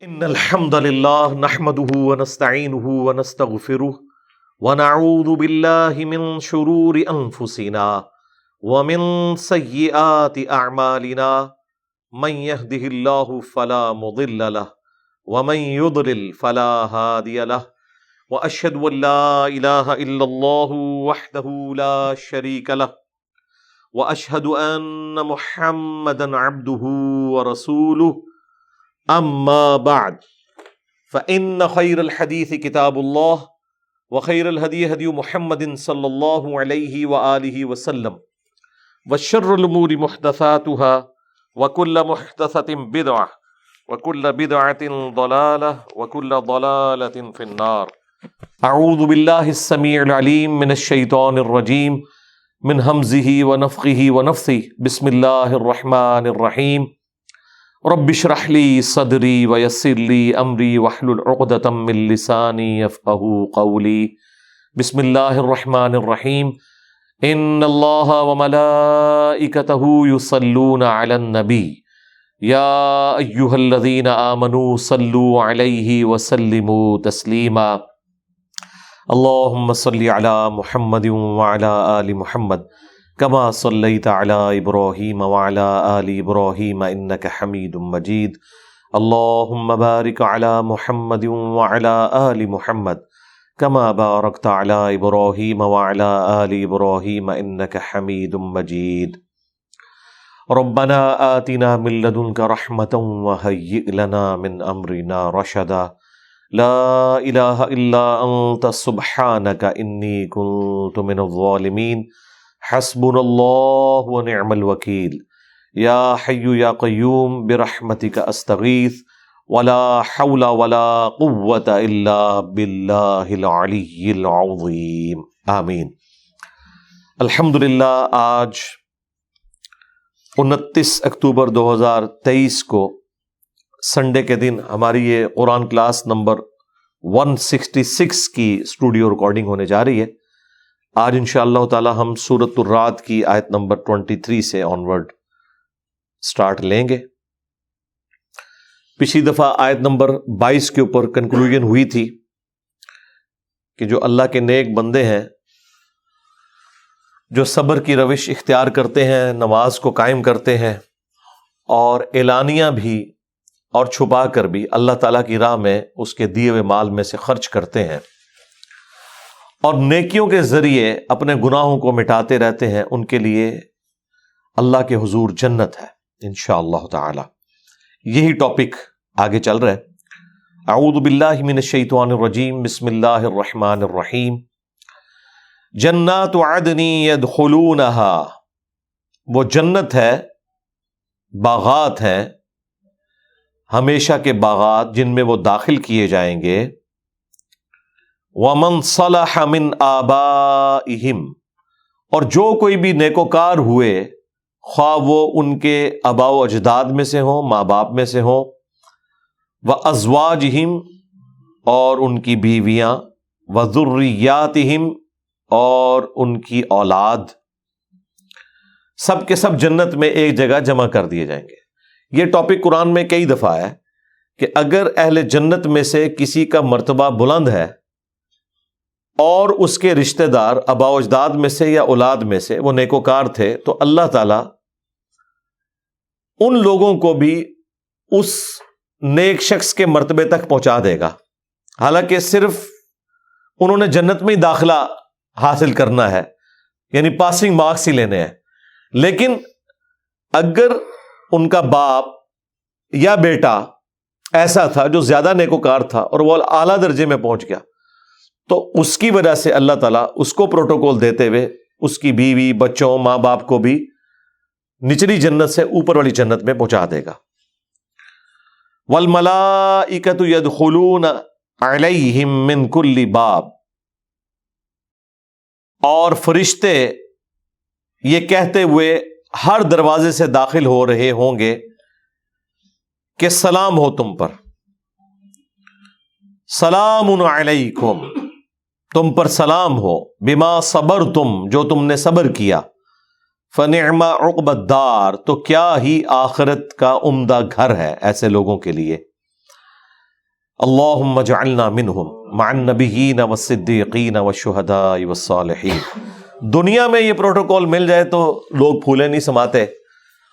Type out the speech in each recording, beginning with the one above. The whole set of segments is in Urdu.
ان الحمد لله نحمده ونستعينه ونستغفره ونعوذ بالله من شرور انفسنا ومن سيئات اعمالنا من يهده الله فلا مضل له ومن يضلل فلا هادي له واشهد ان لا اله الا الله وحده لا شريك له واشهد ان محمدا عبده ورسوله اما بعد فان خير الحديث كتاب الله وخير الهدي هدي محمد صلى الله عليه واله وسلم وشر الامور محدثاتها وكل محدثة بدعة وكل بدعة ضلالة وكل ضلالة في النار. اعوذ بالله السميع العليم من الشيطان الرجيم من همزه ونفخه ونفثه. بسم الله الرحمن الرحيم. رب اشرح لي صدري ويسر لي امري واحلل عقدة من لساني يفقهوا قولي. بسم الله الرحمن الرحيم. ان الله وملائكته يصلون على النبي يا ايها الذين آمنوا صلوا عليه وسلموا تسليما. اللهم صل على محمد وعلى آل محمد كما صليت على إبراهيم وعلى آل إبراهيم إنك حميد مجيد. اللهم بارك على محمد وعلى آل محمد كما باركت على إبراهيم وعلى آل إبراهيم إنك حميد مجيد. ربنا آتنا من لدنك رحمة وهيئ لنا من أمرنا رشدا. لا إله إلا أنت سبحانك إني كنت من الظالمين. حسبنا الله ونعم الوكيل. يا حي يا قيوم برحمتك أستغيث ولا حول ولا قوة إلا بالله العلي العظيم. آمین. الحمدللہ آج 29 اکتوبر 2023 کو سنڈے کے دن ہماری یہ قرآن کلاس نمبر 166 کی اسٹوڈیو ریکارڈنگ ہونے جا رہی ہے. آج انشاءاللہ تعالی ہم سورۃ الرعد کی آیت نمبر 23 سے آنورڈ سٹارٹ لیں گے. پچھلی دفعہ آیت نمبر 22 کے اوپر کنکلوژن ہوئی تھی کہ جو اللہ کے نیک بندے ہیں جو صبر کی روش اختیار کرتے ہیں، نماز کو قائم کرتے ہیں اور اعلانیہ بھی اور چھپا کر بھی اللہ تعالیٰ کی راہ میں اس کے دیے ہوئے مال میں سے خرچ کرتے ہیں اور نیکیوں کے ذریعے اپنے گناہوں کو مٹاتے رہتے ہیں، ان کے لیے اللہ کے حضور جنت ہے انشاءاللہ تعالی. یہی ٹاپک آگے چل رہا ہے. اعوذ باللہ من الشیطان الرجیم. بسم اللہ الرحمن الرحیم. جنات عدن یدخلونہا، وہ جنت ہے، باغات ہیں، ہمیشہ کے باغات جن میں وہ داخل کیے جائیں گے. وَمَنْ صَلَحَ مِنْ آبَائِهِمْ، اور جو کوئی بھی نیکوکار ہوئے، خواہ وہ ان کے آباء و اجداد میں سے ہوں، ماں باپ میں سے ہوں، وَأَزْوَاجِهِمْ، اور ان کی بیویاں، وَذُرِّيَّاتِهِمْ، اور ان کی اولاد، سب کے سب جنت میں ایک جگہ جمع کر دیے جائیں گے. یہ ٹاپک قرآن میں کئی دفعہ ہے کہ اگر اہل جنت میں سے کسی کا مرتبہ بلند ہے اور اس کے رشتہ دار آباء و اجداد میں سے یا اولاد میں سے وہ نیکوکار تھے، تو اللہ تعالیٰ ان لوگوں کو بھی اس نیک شخص کے مرتبے تک پہنچا دے گا. حالانکہ صرف انہوں نے جنت میں ہی داخلہ حاصل کرنا ہے، یعنی پاسنگ مارکس ہی لینے ہیں. لیکن اگر ان کا باپ یا بیٹا ایسا تھا جو زیادہ نیکوکار تھا اور وہ اعلیٰ درجے میں پہنچ گیا، تو اس کی وجہ سے اللہ تعالیٰ اس کو پروٹوکول دیتے ہوئے اس کی بیوی، بچوں، ماں باپ کو بھی نچلی جنت سے اوپر والی جنت میں پہنچا دے گا. وَالْمَلَائِكَةُ يَدْخُلُونَ عَلَيْهِمْ مِنْ كُلِّ بَابٍ، اور فرشتے یہ کہتے ہوئے ہر دروازے سے داخل ہو رہے ہوں گے کہ سلام ہو تم پر، سلام علیکم، تم پر سلام ہو، بما صبرتم، جو تم نے صبر کیا، فنعم عقبی الدار، تو کیا ہی آخرت کا عمدہ گھر ہے ایسے لوگوں کے لیے. اللہم اجعلنا منہم مع النبیین والصدیقین والشہداء والصالحین۔ دنیا میں یہ پروٹوکول مل جائے تو لوگ پھولے نہیں سماتے،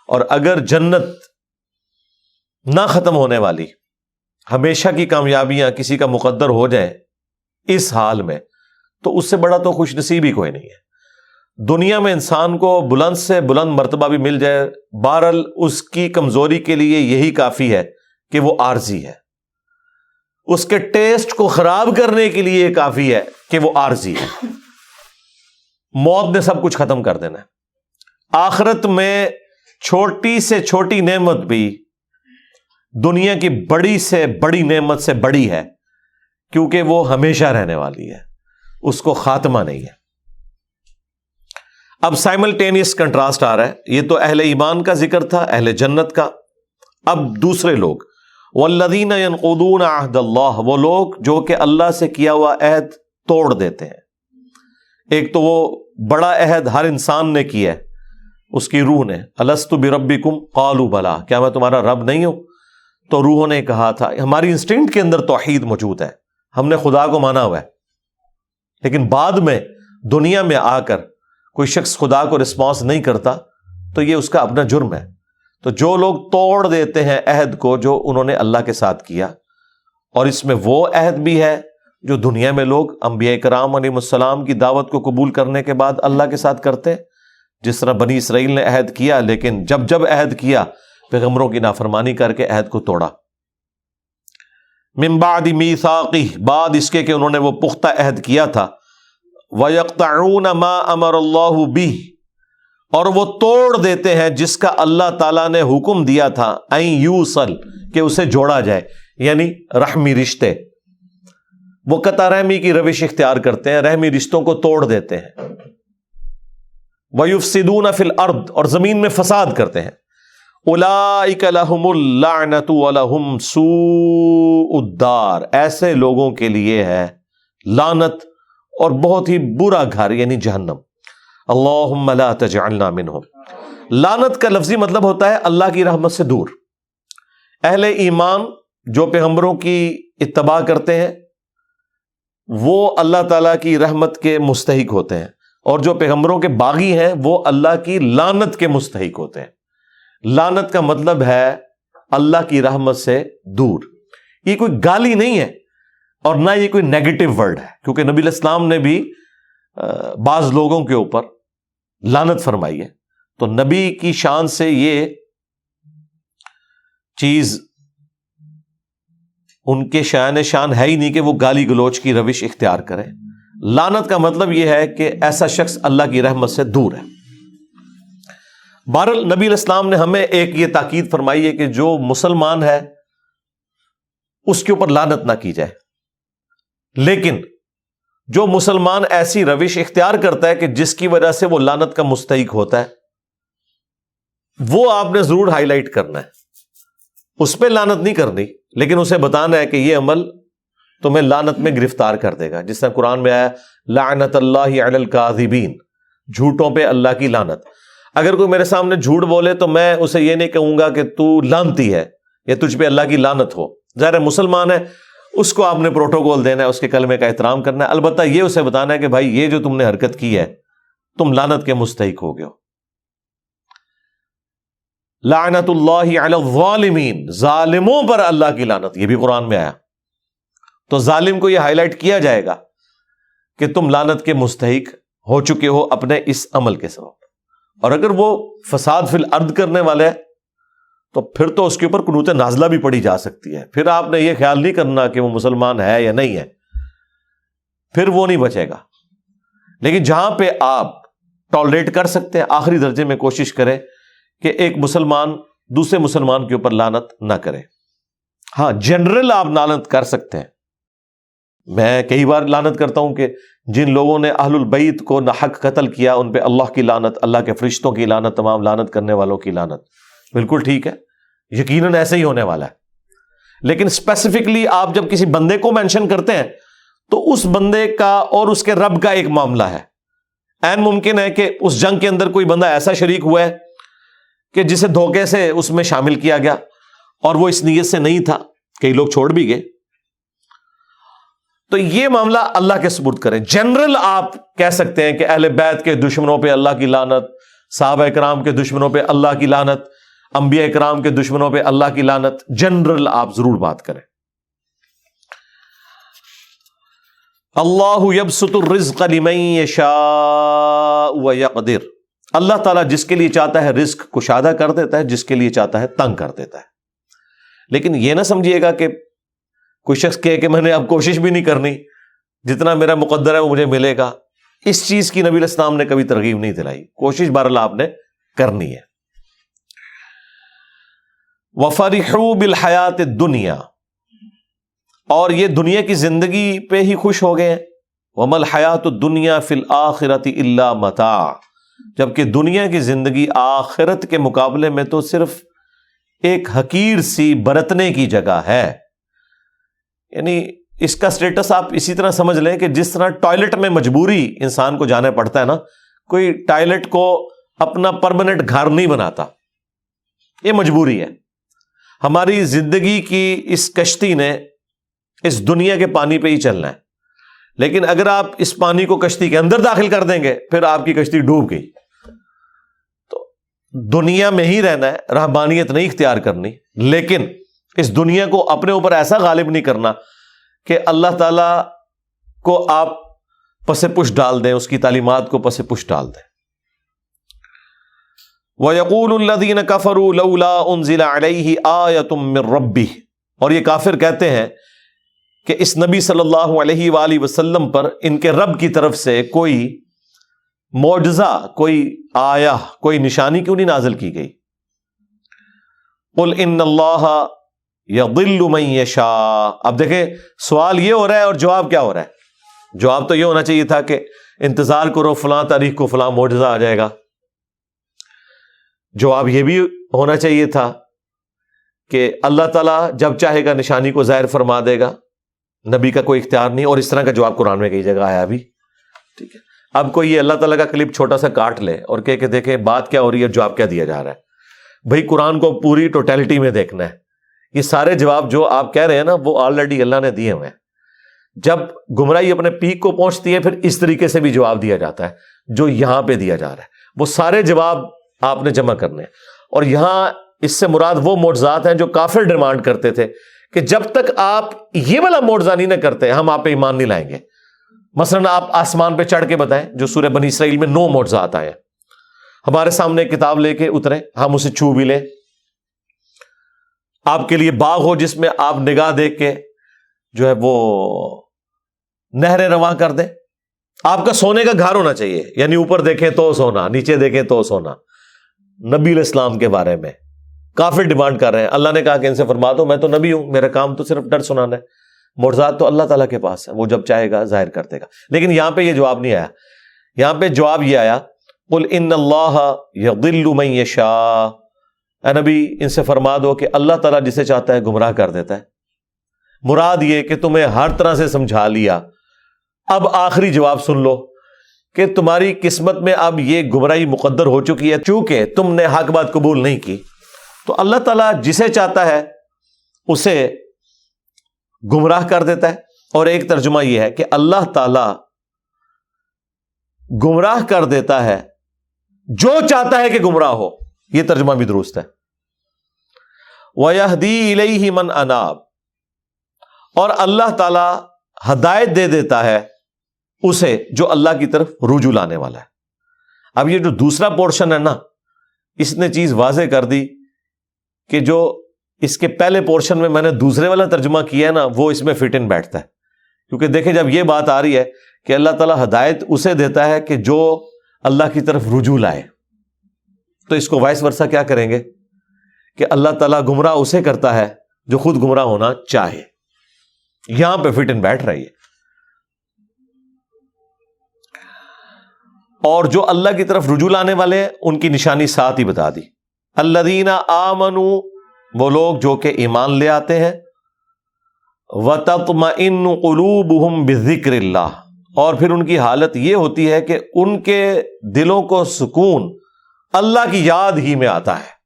اور اگر جنت نہ ختم ہونے والی ہمیشہ کی کامیابیاں کسی کا مقدر ہو جائیں اس حال میں، تو اس سے بڑا تو خوش نصیب ہی کوئی نہیں ہے۔ دنیا میں انسان کو بلند سے بلند مرتبہ بھی مل جائے، بہرحال اس کی کمزوری کے لیے یہی کافی ہے کہ وہ عارضی ہے، اس کے ٹیسٹ کو خراب کرنے کے لیے کافی ہے کہ وہ عارضی ہے۔ موت نے سب کچھ ختم کر دینا ہے۔ آخرت میں چھوٹی سے چھوٹی نعمت بھی دنیا کی بڑی سے بڑی نعمت سے بڑی ہے، کیونکہ وہ ہمیشہ رہنے والی ہے، اس کو خاتمہ نہیں ہے۔ اب سائملٹینیس کنٹراسٹ آ رہا ہے، یہ تو اہل ایمان کا ذکر تھا، اہل جنت کا۔ اب دوسرے لوگ، والذین ینقضون عہد اللہ، وہ لوگ جو کہ اللہ سے کیا ہوا عہد توڑ دیتے ہیں۔ ایک تو وہ بڑا عہد ہر انسان نے کیا ہے، اس کی روح نے، الست بربکم قالوا بلا، کیا میں تمہارا رب نہیں ہوں؟ تو روحوں نے کہا تھا، ہماری انسٹنکٹ کے اندر توحید موجود ہے، ہم نے خدا کو مانا ہوا ہے، لیکن بعد میں دنیا میں آ کر کوئی شخص خدا کو رسپانس نہیں کرتا تو یہ اس کا اپنا جرم ہے۔ تو جو لوگ توڑ دیتے ہیں عہد کو جو انہوں نے اللہ کے ساتھ کیا، اور اس میں وہ عہد بھی ہے جو دنیا میں لوگ انبیاء کرام علیہ السلام کی دعوت کو قبول کرنے کے بعد اللہ کے ساتھ کرتے ہیں، جس طرح بنی اسرائیل نے عہد کیا، لیکن جب عہد کیا پیغمبروں کی نافرمانی کر کے عہد کو توڑا۔ من بعد میثاقہ، بعد اس کے کہ انہوں نے وہ پختہ عہد کیا تھا، وَيَقْطَعُونَ مَا أَمَرَ اللَّهُ بِهِ، اور وہ توڑ دیتے ہیں جس کا اللہ تعالیٰ نے حکم دیا تھا، أَن يُوصَل، کہ اسے جوڑا جائے، یعنی رحمی رشتے۔ وہ قطع رحمی کی روش اختیار کرتے ہیں، رحمی رشتوں کو توڑ دیتے ہیں۔ وَيُفْسِدُونَ فِي الْأَرْضِ، اور زمین میں فساد کرتے ہیں۔ أُولَئِكَ لَهُمُ اللَّعْنَةُ وَلَهُمْ سُوءُ الدَّارِ، ایسے لوگوں کے لیے ہے لعنت اور بہت ہی برا گھر، یعنی جہنم۔ اللہم لا تجعلنا منہم، لعنت کا لفظی مطلب ہوتا ہے اللہ کی رحمت سے دور۔ اہل ایمان جو پیغمبروں کی اتباع کرتے ہیں وہ اللہ تعالیٰ کی رحمت کے مستحق ہوتے ہیں، اور جو پیغمبروں کے باغی ہیں وہ اللہ کی لعنت کے مستحق ہوتے ہیں۔ لعنت کا مطلب ہے اللہ کی رحمت سے دور۔ یہ کوئی گالی نہیں ہے اور نہ یہ کوئی نیگیٹو ورڈ ہے، کیونکہ نبی علیہ السلام نے بھی بعض لوگوں کے اوپر لعنت فرمائی ہے، تو نبی کی شان سے یہ چیز ان کے شان ہے ہی نہیں کہ وہ گالی گلوچ کی روش اختیار کریں۔ لعنت کا مطلب یہ ہے کہ ایسا شخص اللہ کی رحمت سے دور ہے۔ بہرحال نبی علیہ السلام نے ہمیں ایک یہ تاکید فرمائی ہے کہ جو مسلمان ہے اس کے اوپر لعنت نہ کی جائے، لیکن جو مسلمان ایسی روش اختیار کرتا ہے کہ جس کی وجہ سے وہ لعنت کا مستحق ہوتا ہے، وہ آپ نے ضرور ہائی لائٹ کرنا ہے۔ اس پہ لعنت نہیں کرنی، لیکن اسے بتانا ہے کہ یہ عمل تمہیں لعنت میں گرفتار کر دے گا، جس طرح قرآن میں آیا لعنت اللہ علی الکاذبین، جھوٹوں پہ اللہ کی لعنت۔ اگر کوئی میرے سامنے جھوٹ بولے تو میں اسے یہ نہیں کہوں گا کہ تو لعنتی ہے یا تجھ پہ اللہ کی لعنت ہو، ظاہر مسلمان ہے، اس کو آپ نے پروٹوکول دینا ہے، اس کے کلمے کا احترام کرنا ہے، البتہ یہ اسے بتانا ہے کہ بھائی یہ جو تم نے حرکت کی ہے تم لعنت کے مستحق ہو گئے ہو۔ لعنت اللہ علی الظالمین، ظالموں پر اللہ کی لعنت، یہ بھی قرآن میں آیا۔ تو ظالم کو یہ ہائی لائٹ کیا جائے گا کہ تم لعنت کے مستحق ہو چکے ہو اپنے اس عمل کے سبب، اور اگر وہ فساد فی الارض کرنے والے ہے تو پھر تو اس کے اوپر قنوت نازلہ بھی پڑھی جا سکتی ہے۔ پھر آپ نے یہ خیال نہیں کرنا کہ وہ مسلمان ہے یا نہیں ہے، پھر وہ نہیں بچے گا۔ لیکن جہاں پہ آپ ٹالریٹ کر سکتے ہیں، آخری درجے میں کوشش کریں کہ ایک مسلمان دوسرے مسلمان کے اوپر لعنت نہ کرے۔ ہاں جنرل آپ لعنت کر سکتے ہیں۔ میں کئی بار لعنت کرتا ہوں کہ جن لوگوں نے اہل البیت کو ناحق قتل کیا ان پہ اللہ کی لعنت، اللہ کے فرشتوں کی لعنت، تمام لعنت کرنے والوں کی لعنت، بالکل ٹھیک ہے، یقیناً ایسے ہی ہونے والا ہے۔ لیکن اسپیسیفکلی آپ جب کسی بندے کو مینشن کرتے ہیں تو اس بندے کا اور اس کے رب کا ایک معاملہ ہے۔ عین ممکن ہے کہ اس جنگ کے اندر کوئی بندہ ایسا شریک ہوا ہے کہ جسے دھوکے سے اس میں شامل کیا گیا اور وہ اس نیت سے نہیں تھا، کئی لوگ چھوڑ بھی گئے، تو یہ معاملہ اللہ کے سپرد کریں. جنرل آپ کہہ سکتے ہیں کہ اہل بیت کے دشمنوں پہ اللہ کی لعنت، صحابہ کرام کے دشمنوں پہ اللہ کی لعنت، انبیاء کرام کے دشمنوں پہ اللہ کی لعنت. جنرل آپ ضرور بات کریں. اللہ یبسط الرزق لمن یشاء ویقدر. اللہ تعالیٰ جس کے لیے چاہتا ہے رزق کشادہ کر دیتا ہے، جس کے لیے چاہتا ہے تنگ کر دیتا ہے. لیکن یہ نہ سمجھیے گا کہ کوئی شخص کہے کہ میں نے اب کوشش بھی نہیں کرنی، جتنا میرا مقدر ہے وہ مجھے ملے گا. اس چیز کی نبی علیہ السلام نے کبھی ترغیب نہیں دلائی. کوشش بہرحال آپ نے کرنی ہے. وَفَرِحُوا بِالْحَيَاةِ الدُّنْيَا، اور یہ دنیا کی زندگی پہ ہی خوش ہو گئے ہیں. وَمَا الْحَيَاةُ الدُّنْيَا فِي الْآخِرَةِ إِلَّا مَتَاعٌ، جبکہ دنیا کی زندگی آخرت کے مقابلے میں تو صرف ایک حقیر سی برتنے کی جگہ ہے. یعنی اس کا سٹیٹس آپ اسی طرح سمجھ لیں کہ جس طرح ٹوائلٹ میں مجبوری انسان کو جانا پڑتا ہے نا، کوئی ٹوائلٹ کو اپنا پرماننٹ گھر نہیں بناتا، یہ مجبوری ہے. ہماری زندگی کی اس کشتی نے اس دنیا کے پانی پہ ہی چلنا ہے. لیکن اگر آپ اس پانی کو کشتی کے اندر داخل کر دیں گے پھر آپ کی کشتی ڈوب گئی. تو دنیا میں ہی رہنا ہے، رہبانیت نہیں اختیار کرنی، لیکن اس دنیا کو اپنے اوپر ایسا غالب نہیں کرنا کہ اللہ تعالی کو آپ پس پش ڈال دیں، اس کی تعلیمات کو پس پش ڈال دیں. وَيَقُولُ الَّذِينَ كَفَرُوا لَوْلَا أُنزِلَ عَلَيْهِ آيَةٌ مِّن رَبِّهِ، اور یہ کافر کہتے ہیں کہ اس نبی صلی اللہ علیہ وآلہ وسلم پر ان کے رب کی طرف سے کوئی معجزہ، کوئی آیا، کوئی نشانی کیوں نہیں نازل کی گئی. قُلْ إِنَّ اللَّهَ يَضِلُّ مَن يَشَاءُ. اب دیکھیں سوال یہ ہو رہا ہے اور جواب کیا ہو رہا ہے. جواب تو یہ ہونا چاہیے تھا کہ انتظار کرو فلاں تاریخ کو فلاں معجزہ آ جائے گا. جواب یہ بھی ہونا چاہیے تھا کہ اللہ تعالیٰ جب چاہے گا نشانی کو ظاہر فرما دے گا، نبی کا کوئی اختیار نہیں. اور اس طرح کا جواب قرآن میں کئی جگہ آیا بھی. ٹھیک ہے، اب کوئی یہ اللہ تعالیٰ کا کلپ چھوٹا سا کاٹ لے اور کہ دیکھیں بات کیا ہو رہی ہے، جواب کیا دیا جا رہا ہے. بھائی قرآن کو پوری ٹوٹیلٹی میں دیکھنا ہے. یہ سارے جواب جو آپ کہہ رہے ہیں نا وہ آلریڈی اللہ نے دیے ہوئے ہیں. جب گمراہی اپنے پیک کو پہنچتی ہے پھر اس طریقے سے بھی جواب دیا جاتا ہے جو یہاں پہ دیا جا رہا ہے. وہ سارے جواب آپ نے جمع کرنے ہیں. اور یہاں اس سے مراد وہ معجزات ہیں جو کافر ڈیمانڈ کرتے تھے کہ جب تک آپ یہ والا معجزہ نہیں نہ کرتے ہم آپ پہ ایمان نہیں لائیں گے. مثلا آپ آسمان پہ چڑھ کے بتائیں، جو سورہ بنی اسرائیل میں 9 معجزات آئے ہیں. ہمارے سامنے ایک کتاب لے کے اترے، ہم اسے چھو بھی لیں. آپ کے لیے باغ ہو جس میں آپ نگاہ دیکھ کے جو ہے وہ نہریں رواں کر دیں. آپ کا سونے کا گھر ہونا چاہیے، یعنی اوپر دیکھیں تو سونا، نیچے دیکھیں تو سونا. نبی علیہ السلام کے بارے میں کافر ڈیمانڈ کر رہے ہیں. اللہ نے کہا کہ ان سے فرما دو میں تو نبی ہوں، میرا کام تو صرف ڈر سنانا ہے. معجزات تو اللہ تعالیٰ کے پاس ہے، وہ جب چاہے گا ظاہر کر دے گا. لیکن یہاں پہ یہ جواب نہیں آیا. یہاں پہ جواب یہ آیا قل ان اللہ یضل من یشاء. اے نبی ان سے فرما دو کہ اللہ تعالیٰ جسے چاہتا ہے گمراہ کر دیتا ہے. مراد یہ کہ تمہیں ہر طرح سے سمجھا لیا، اب آخری جواب سن لو کہ تمہاری قسمت میں اب یہ گمراہی مقدر ہو چکی ہے. چونکہ تم نے حق بات قبول نہیں کی تو اللہ تعالیٰ جسے چاہتا ہے اسے گمراہ کر دیتا ہے. اور ایک ترجمہ یہ ہے کہ اللہ تعالیٰ گمراہ کر دیتا ہے جو چاہتا ہے کہ گمراہ ہو. یہ ترجمہ بھی درست ہے. وَيَهْدِي إِلَيْهِ مَنْ أَنَابَ، اور اللہ تعالیٰ ہدایت دے دیتا ہے اسے جو اللہ کی طرف رجوع لانے والا ہے. اب یہ جو دوسرا پورشن ہے نا، اس نے چیز واضح کر دی کہ جو اس کے پہلے پورشن میں نے دوسرے والا ترجمہ کیا ہے نا وہ اس میں فٹ ان بیٹھتا ہے. کیونکہ دیکھیں جب یہ بات آ رہی ہے کہ اللہ تعالیٰ ہدایت اسے دیتا ہے کہ جو اللہ کی طرف رجوع لائے، تو اس کو وائس ورثہ کیا کریں گے کہ اللہ تعالیٰ گمراہ اسے کرتا ہے جو خود گمراہ ہونا چاہے. یہاں پہ فٹ ان بیٹھ رہی ہے. اور جو اللہ کی طرف رجوع لانے والے ہیں ان کی نشانی ساتھ ہی بتا دی. الذین آمنوا، وہ لوگ جو کہ ایمان لے آتے ہیں، وتطمئن قلوبہم بذکر اللہ، اور پھر ان کی حالت یہ ہوتی ہے کہ ان کے دلوں کو سکون اللہ کی یاد ہی میں آتا ہے.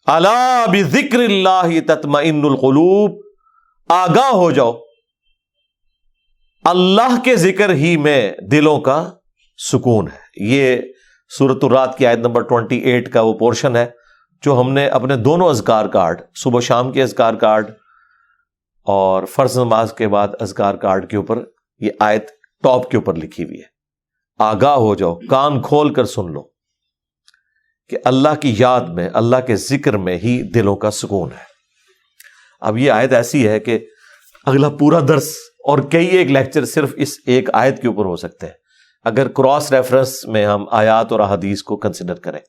الا بذکر اللہ تطمئن القلوب، آگاہ ہو جاؤ اللہ کے ذکر ہی میں دلوں کا سکون ہے. یہ سورۃ الرعد کی آیت نمبر 28 کا وہ پورشن ہے جو ہم نے اپنے دونوں اذکار کارڈ، صبح شام کے اذکار کارڈ اور فرض نماز کے بعد اذکار کارڈ کے اوپر یہ آیت ٹاپ کے اوپر لکھی ہوئی ہے. آگاہ ہو جاؤ، کان کھول کر سن لو کہ اللہ کی یاد میں، اللہ کے ذکر میں ہی دلوں کا سکون ہے. اب یہ آیت ایسی ہے کہ اگلا پورا درس اور کئی ایک لیکچر صرف اس ایک آیت کے اوپر ہو سکتے ہیں اگر کراس ریفرنس میں ہم آیات اور احادیث کو کنسیڈر کریں.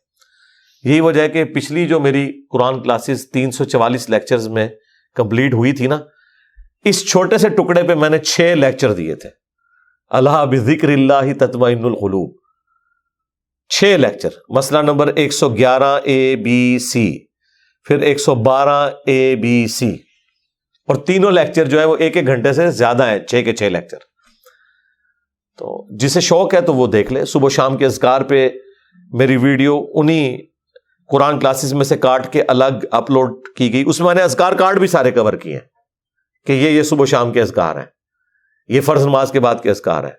یہی وجہ ہے کہ پچھلی جو میری قرآن کلاسز 344 لیکچرز میں کمپلیٹ ہوئی تھی نا، اس چھوٹے سے ٹکڑے پہ میں نے 6 لیکچر دیے تھے. اللہ بذکر اللہ تطمئن القلوب، 6 لیکچر. مسئلہ نمبر 111 ABC، پھر 112 ABC، اور تینوں لیکچر جو ہے وہ 1 گھنٹے سے زیادہ ہیں، 6 کے 6 لیکچر. تو جسے شوق ہے تو وہ دیکھ لے. صبح شام کے اذکار پہ میری ویڈیو انہی قرآن کلاسز میں سے کاٹ کے الگ اپلوڈ کی گئی. اس میں میں نے اذکار کارڈ بھی سارے کور کیے ہیں کہ یہ صبح شام کے اذکار ہیں، یہ فرض نماز کے بعد کے اذکار ہیں،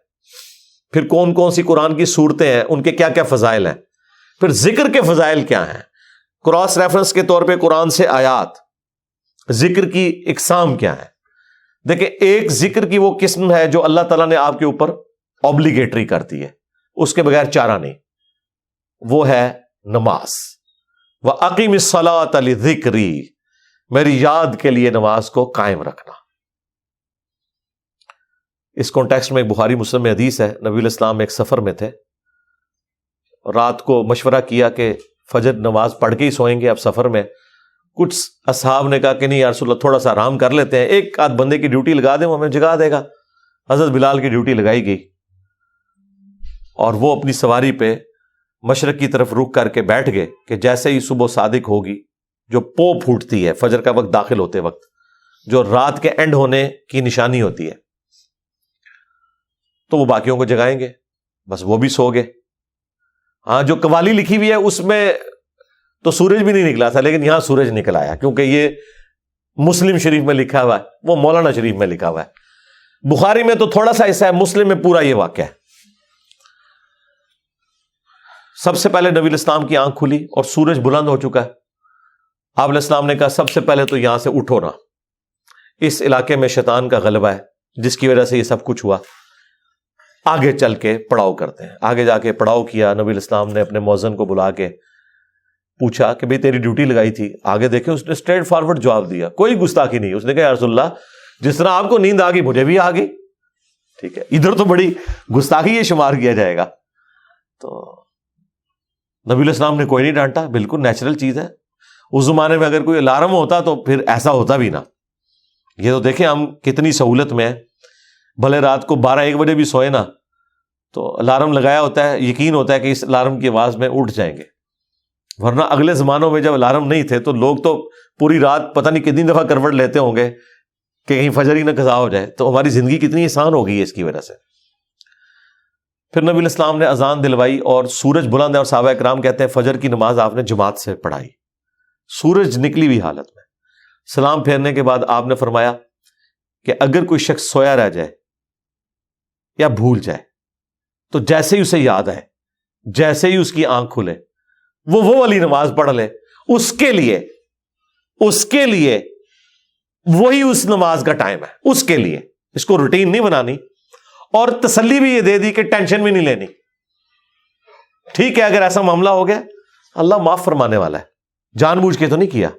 پھر کون کون سی قرآن کی صورتیں ہیں، ان کے کیا کیا فضائل ہیں، پھر ذکر کے فضائل کیا ہیں، کراس ریفرنس کے طور پہ قرآن سے آیات، ذکر کی اقسام کیا ہے. دیکھیں، ایک ذکر کی وہ قسم ہے جو اللہ تعالیٰ نے آپ کے اوپر اوبلیگیٹری کرتی ہے، اس کے بغیر چارہ نہیں، وہ ہے نماز. وَأَقِمِ الصَّلَاةَ لِذِكْرِي، میری یاد کے لیے نماز کو قائم رکھنا. اس کانٹیکسٹ میں ایک بخاری مسلم میں حدیث ہے، نبی علیہ السلام ایک سفر میں تھے، رات کو مشورہ کیا کہ فجر نماز پڑھ کے ہی سوئیں گے. اب سفر میں کچھ اصحاب نے کہا کہ نہیں یا رسول اللہ، تھوڑا سا آرام کر لیتے ہیں، ایک آدھ بندے کی ڈیوٹی لگا دیں، وہ ہمیں جگا دے گا. حضرت بلال کی ڈیوٹی لگائی گئی اور وہ اپنی سواری پہ مشرق کی طرف رخ کر کے بیٹھ گئے کہ جیسے ہی صبح صادق ہوگی، جو پو پھوٹتی ہے فجر کا وقت داخل ہوتے وقت، جو رات کے اینڈ ہونے کی نشانی ہوتی ہے، تو وہ باقیوں کو جگائیں گے. بس وہ بھی سو گئے. ہاں، جو قوالی لکھی ہوئی ہے اس میں تو سورج بھی نہیں نکلا تھا، لیکن یہاں سورج نکل آیا، کیونکہ یہ مسلم شریف میں لکھا ہوا ہے، وہ مولانا شریف میں لکھا ہوا ہے. بخاری میں تو تھوڑا سا حصہ ہے، مسلم میں پورا یہ واقعہ ہے. سب سے پہلے نبی علیہ السلام کی آنکھ کھلی اور سورج بلند ہو چکا ہے. آپ علیہ السلام نے کہا سب سے پہلے تو یہاں سے اٹھو نا، اس علاقے میں شیطان کا غلبہ ہے جس کی وجہ سے یہ سب کچھ ہوا، آگے چل کے پڑاؤ کرتے ہیں. آگے جا کے پڑاؤ کیا. نبی علیہ السلام نے اپنے مؤذن کو بلا کے پوچھا کہ بھئی تیری ڈیوٹی لگائی تھی. آگے دیکھیں اس نے اسٹریٹ فارورڈ جواب دیا، کوئی گستاخی نہیں. اس نے کہا یا رسول اللہ، جس طرح آپ کو نیند آ گئی مجھے بھی آ گئی. ٹھیک ہے، ادھر تو بڑی گستاخی یہ شمار کیا جائے گا. تو نبی علیہ السلام نے کوئی نہیں ڈانٹا، بالکل نیچرل چیز ہے. اس زمانے میں اگر کوئی الارم ہوتا تو پھر ایسا ہوتا بھی نہ. یہ تو دیکھیں ہم کتنی سہولت میں ہیں، بھلے رات کو 12-1 بجے بھی سوئے نا تو الارم لگایا ہوتا ہے، یقین ہوتا ہے کہ اس الارم کی آواز میں اٹھ جائیں گے. ورنہ اگلے زمانوں میں جب الارم نہیں تھے تو لوگ تو پوری رات پتہ نہیں کتنی دفعہ کروٹ لیتے ہوں گے کہ کہیں فجر ہی نہ قضا ہو جائے. تو ہماری زندگی کتنی آسان ہو گئی ہے اس کی وجہ سے. پھر نبی علیہ السلام نے اذان دلوائی اور سورج بلند ہے، اور صحابہ کرام کہتے ہیں فجر کی نماز آپ نے جماعت سے پڑھائی، سورج نکلی ہوئی حالت میں. سلام پھیرنے کے بعد آپ نے فرمایا کہ اگر کوئی شخص سویا رہ جائے یا بھول جائے تو جیسے ہی اسے یاد آئے، جیسے ہی اس کی آنکھ کھلے، وہ والی نماز پڑھ لے. اس کے لیے وہی اس نماز کا ٹائم ہے. اس کے لیے اس کو روٹین نہیں بنانی، اور تسلی بھی یہ دے دی کہ ٹینشن بھی نہیں لینی. ٹھیک ہے، اگر ایسا معاملہ ہو گیا اللہ معاف فرمانے والا ہے، جان بوجھ کے تو نہیں کیا،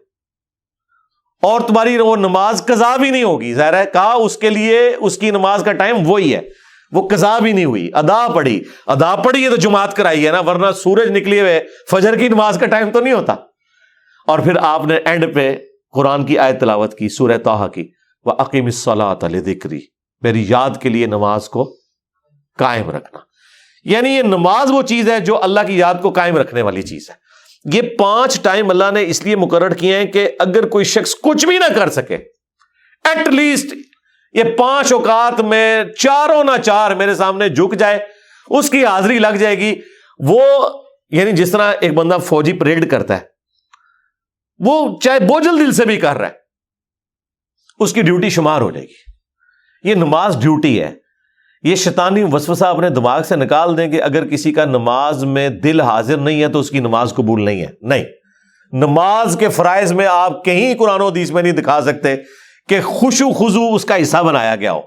اور تمہاری وہ نماز قضا بھی نہیں ہوگی. ظاہر ہے کہا اس کے لیے اس کی نماز کا ٹائم وہی ہے، وہ قضا بھی نہیں ہوئی، ادا پڑی ہے تو جماعت کرائی ہے نا، ورنہ سورج نکلی ہوئے فجر کی نماز کا ٹائم تو نہیں ہوتا. اور پھر آپ نے اینڈ پہ قرآن کی آیت تلاوت کی، سورہ طٰہٰ کی، وَأَقِمِ الصَّلَاةَ لِذِكْرِي، میری یاد کے لیے نماز کو قائم رکھنا. یعنی یہ نماز وہ چیز ہے جو اللہ کی یاد کو قائم رکھنے والی چیز ہے. یہ 5 ٹائم اللہ نے اس لیے مقرر کیے ہیں کہ اگر کوئی شخص کچھ بھی نہ کر سکے، ایٹ لیسٹ یہ 5 اوقات میں 4 نہ 4 میرے سامنے جھک جائے، اس کی حاضری لگ جائے گی. وہ یعنی جس طرح ایک بندہ فوجی پریڈ کرتا ہے، وہ چاہے بوجھل دل سے بھی کر رہا ہے، اس کی ڈیوٹی شمار ہو جائے گی. یہ نماز ڈیوٹی ہے. یہ شیطانی وسوسہ اپنے دماغ سے نکال دیں کہ اگر کسی کا نماز میں دل حاضر نہیں ہے تو اس کی نماز قبول نہیں ہے. نہیں، نماز کے فرائض میں آپ کہیں قرآن و حدیث میں نہیں دکھا سکتے کہ خشوع خضوع اس کا حصہ بنایا گیا ہو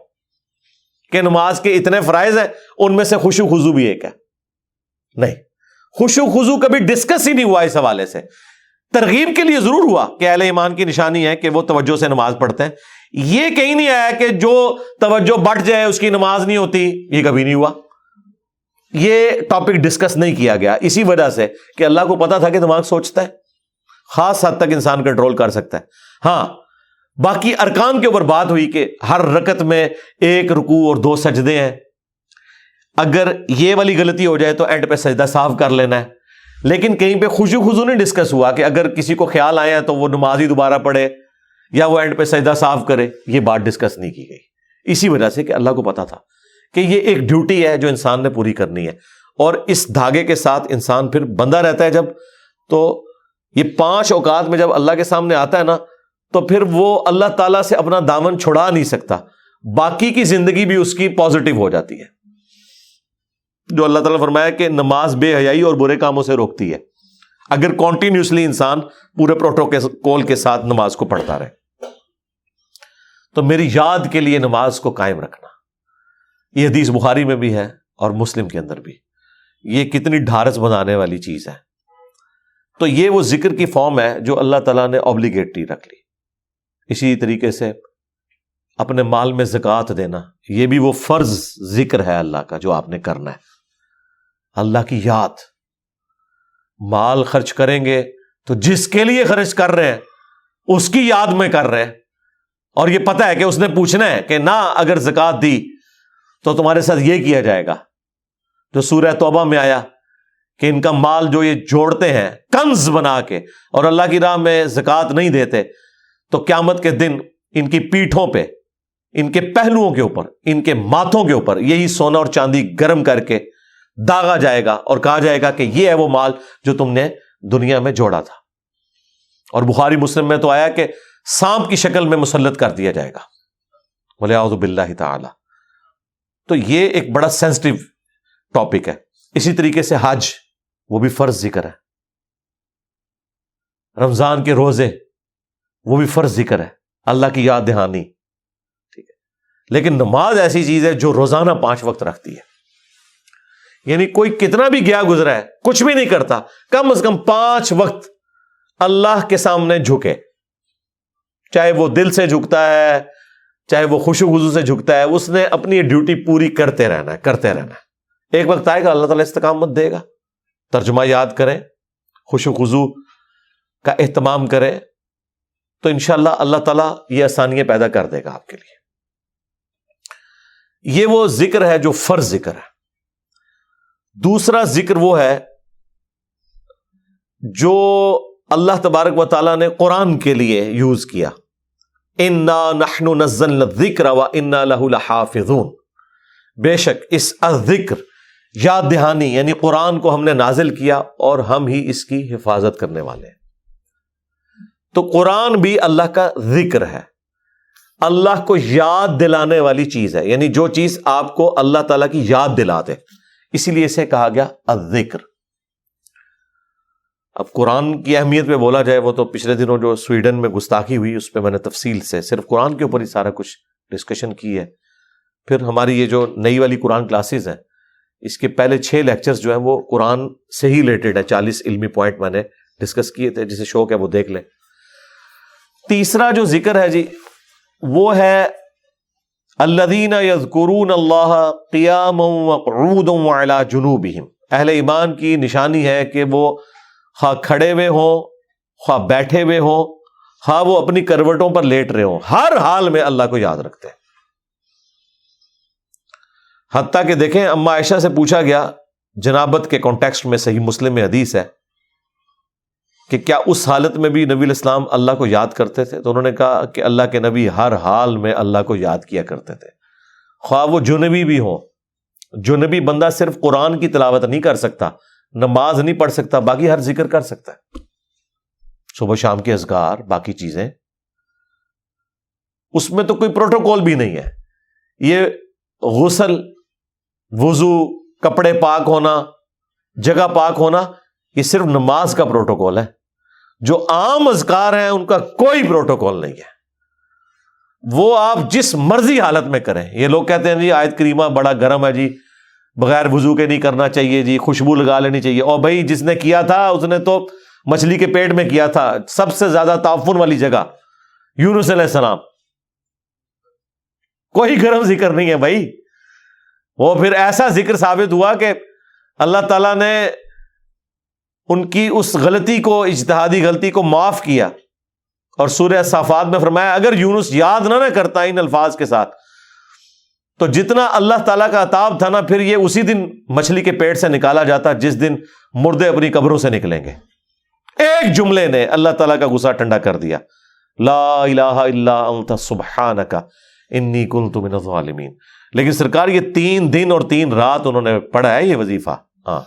کہ نماز کے اتنے فرائض ہیں ان میں سے خشوع خضوع بھی ایک ہے. نہیں، خشوع خضوع کبھی ڈسکس ہی نہیں ہوا اس حوالے سے. ترغیب کے لیے ضرور ہوا کہ اہل ایمان کی نشانی ہے کہ وہ توجہ سے نماز پڑھتے ہیں. یہ کہیں نہیں آیا کہ جو توجہ بٹ جائے اس کی نماز نہیں ہوتی، یہ کبھی نہیں ہوا. یہ ٹاپک ڈسکس نہیں کیا گیا اسی وجہ سے کہ اللہ کو پتا تھا کہ دماغ سوچتا ہے، خاص حد تک انسان کنٹرول کر سکتا ہے. ہاں، باقی ارکان کے اوپر بات ہوئی کہ ہر رکعت میں 1 رکوع اور 2 سجدے ہیں. اگر یہ والی غلطی ہو جائے تو اینڈ پہ سجدہ صاف کر لینا ہے. لیکن کہیں پہ خشوع خضوع نہیں ڈسکس ہوا کہ اگر کسی کو خیال آیا تو وہ نماز ہی دوبارہ پڑھے یا وہ اینڈ پہ سجدہ صاف کرے. یہ بات ڈسکس نہیں کی گئی اسی وجہ سے کہ اللہ کو پتا تھا کہ یہ ایک ڈیوٹی ہے جو انسان نے پوری کرنی ہے. اور اس دھاگے کے ساتھ انسان پھر بندہ رہتا ہے جب، تو یہ 5 اوقات میں جب اللہ کے سامنے آتا ہے نا تو پھر وہ اللہ تعالیٰ سے اپنا دامن چھڑا نہیں سکتا. باقی کی زندگی بھی اس کی پازیٹیو ہو جاتی ہے. جو اللہ تعالیٰ نے فرمایا کہ نماز بے حیائی اور برے کاموں سے روکتی ہے اگر کنٹینیوسلی انسان پورے پروٹوکول کے ساتھ نماز کو پڑھتا رہے. تو میری یاد کے لیے نماز کو قائم رکھنا، یہ حدیث بخاری میں بھی ہے اور مسلم کے اندر بھی. یہ کتنی ڈھارس بنانے والی چیز ہے. تو یہ وہ ذکر کی فارم ہے جو اللہ تعالیٰ نے اوبلیگیٹری رکھ لی. اسی طریقے سے اپنے مال میں زکوٰۃ دینا، یہ بھی وہ فرض ذکر ہے اللہ کا جو آپ نے کرنا ہے. اللہ کی یاد، مال خرچ کریں گے تو جس کے لیے خرچ کر رہے ہیں اس کی یاد میں کر رہے ہیں، اور یہ پتہ ہے کہ اس نے پوچھنا ہے کہ نہ اگر زکوٰۃ دی تو تمہارے ساتھ یہ کیا جائے گا. جو سورہ توبہ میں آیا کہ ان کا مال جو یہ جوڑتے ہیں کنز بنا کے اور اللہ کی راہ میں زکوٰۃ نہیں دیتے تو قیامت کے دن ان کی پیٹھوں پہ، ان کے پہلوؤں کے اوپر، ان کے ماتھوں کے اوپر یہی سونا اور چاندی گرم کر کے داغا جائے گا اور کہا جائے گا کہ یہ ہے وہ مال جو تم نے دنیا میں جوڑا تھا. اور بخاری مسلم میں تو آیا کہ سانپ کی شکل میں مسلط کر دیا جائے گا، وَلِعَوْذُ بِاللَّهِ تَعَالَى. تو یہ ایک بڑا سینسٹیو ٹاپک ہے. اسی طریقے سے حج، وہ بھی فرض ذکر ہے. رمضان کے روزے، وہ بھی فرض ذکر ہے، اللہ کی یاد دہانی. ٹھیک ہے، لیکن نماز ایسی چیز ہے جو روزانہ 5 وقت رکھتی ہے. یعنی کوئی کتنا بھی گیا گزرا ہے، کچھ بھی نہیں کرتا، کم از کم 5 وقت اللہ کے سامنے جھکے. چاہے وہ دل سے جھکتا ہے، چاہے وہ خشوع خضوع سے جھکتا ہے، اس نے اپنی ڈیوٹی پوری کرتے رہنا ہے، کرتے رہنا ہے. ایک وقت آئے گا اللہ تعالیٰ استقامت دے گا. ترجمہ یاد کریں، خشوع خضوع کا اہتمام کریں تو انشاءاللہ اللہ تعالیٰ یہ آسانیاں پیدا کر دے گا آپ کے لیے. یہ وہ ذکر ہے جو فرض ذکر ہے. دوسرا ذکر وہ ہے جو اللہ تبارک و تعالیٰ نے قرآن کے لیے یوز کیا. اِنَّا نَحْنُ نَزَّلْنَا الذِّكْرَ وَإِنَّا لَهُ لَحَافِظُونَ. بے شک اس الذکر، یاد دہانی یعنی قرآن کو ہم نے نازل کیا اور ہم ہی اس کی حفاظت کرنے والے ہیں. تو قرآن بھی اللہ کا ذکر ہے، اللہ کو یاد دلانے والی چیز ہے. یعنی جو چیز آپ کو اللہ تعالیٰ کی یاد دلا دے، اسی لیے اسے کہا گیا الذکر. اب قرآن کی اہمیت پہ بولا جائے، وہ تو پچھلے دنوں جو سویڈن میں گستاخی ہوئی اس پہ میں نے تفصیل سے صرف قرآن کے اوپر ہی سارا کچھ ڈسکشن کی ہے. پھر ہماری یہ جو نئی والی قرآن کلاسز ہیں، اس کے پہلے 6 لیکچرز جو ہیں وہ قرآن سے ہی ریلیٹڈ ہے. 40 علمی پوائنٹ میں نے ڈسکس کیے تھے، جسے شوق ہے وہ دیکھ لیں. تیسرا جو ذکر ہے جی، وہ ہے الذین یذکرون اللہ قیاما وقعودا وعلی جنوبہم. اہل ایمان کی نشانی ہے کہ وہ خواہ کھڑے ہوئے ہوں، خواہ بیٹھے ہوئے ہوں، خواہ وہ اپنی کروٹوں پر لیٹ رہے ہوں، ہر حال میں اللہ کو یاد رکھتے ہیں. حتیٰ کہ دیکھیں اما عائشہ سے پوچھا گیا جنابت کے کانٹیکسٹ میں، صحیح مسلم میں حدیث ہے کہ کیا اس حالت میں بھی نبی الاسلام اللہ کو یاد کرتے تھے؟ تو انہوں نے کہا کہ اللہ کے نبی ہر حال میں اللہ کو یاد کیا کرتے تھے، خواہ وہ جنبی بھی ہوں. جنبی بندہ صرف قرآن کی تلاوت نہیں کر سکتا، نماز نہیں پڑھ سکتا، باقی ہر ذکر کر سکتا ہے، صبح شام کے اذکار، باقی چیزیں. اس میں تو کوئی پروٹوکول بھی نہیں ہے. یہ غسل وضو، کپڑے پاک ہونا، جگہ پاک ہونا، یہ صرف نماز کا پروٹوکول ہے. جو عام اذکار ہیں ان کا کوئی پروٹوکول نہیں ہے، وہ آپ جس مرضی حالت میں کریں. یہ لوگ کہتے ہیں جی آیت کریمہ بڑا گرم ہے جی، بغیر وضو کے نہیں کرنا چاہیے جی، خوشبو لگا لینی چاہیے. اور بھائی جس نے کیا تھا اس نے تو مچھلی کے پیٹ میں کیا تھا، سب سے زیادہ تعفن والی جگہ یونس علیہ السلام. کوئی گرم ذکر نہیں ہے بھائی. وہ پھر ایسا ذکر ثابت ہوا کہ اللہ تعالیٰ نے ان کی اس غلطی کو، اجتہادی غلطی کو معاف کیا. اور سورہ صافات میں فرمایا اگر یونس یاد نہ کرتا ان الفاظ کے ساتھ تو جتنا اللہ تعالیٰ کا عطاب تھا نا، پھر یہ اسی دن مچھلی کے پیٹ سے نکالا جاتا جس دن مردے اپنی قبروں سے نکلیں گے. ایک جملے نے اللہ تعالیٰ کا غصہ ٹھنڈا کر دیا، لا الہ الا انت سبحانک انی کنت من الظالمین. لیکن سرکار یہ 3 دن اور 3 رات انہوں نے پڑھا ہے یہ وظیفہ. ہاں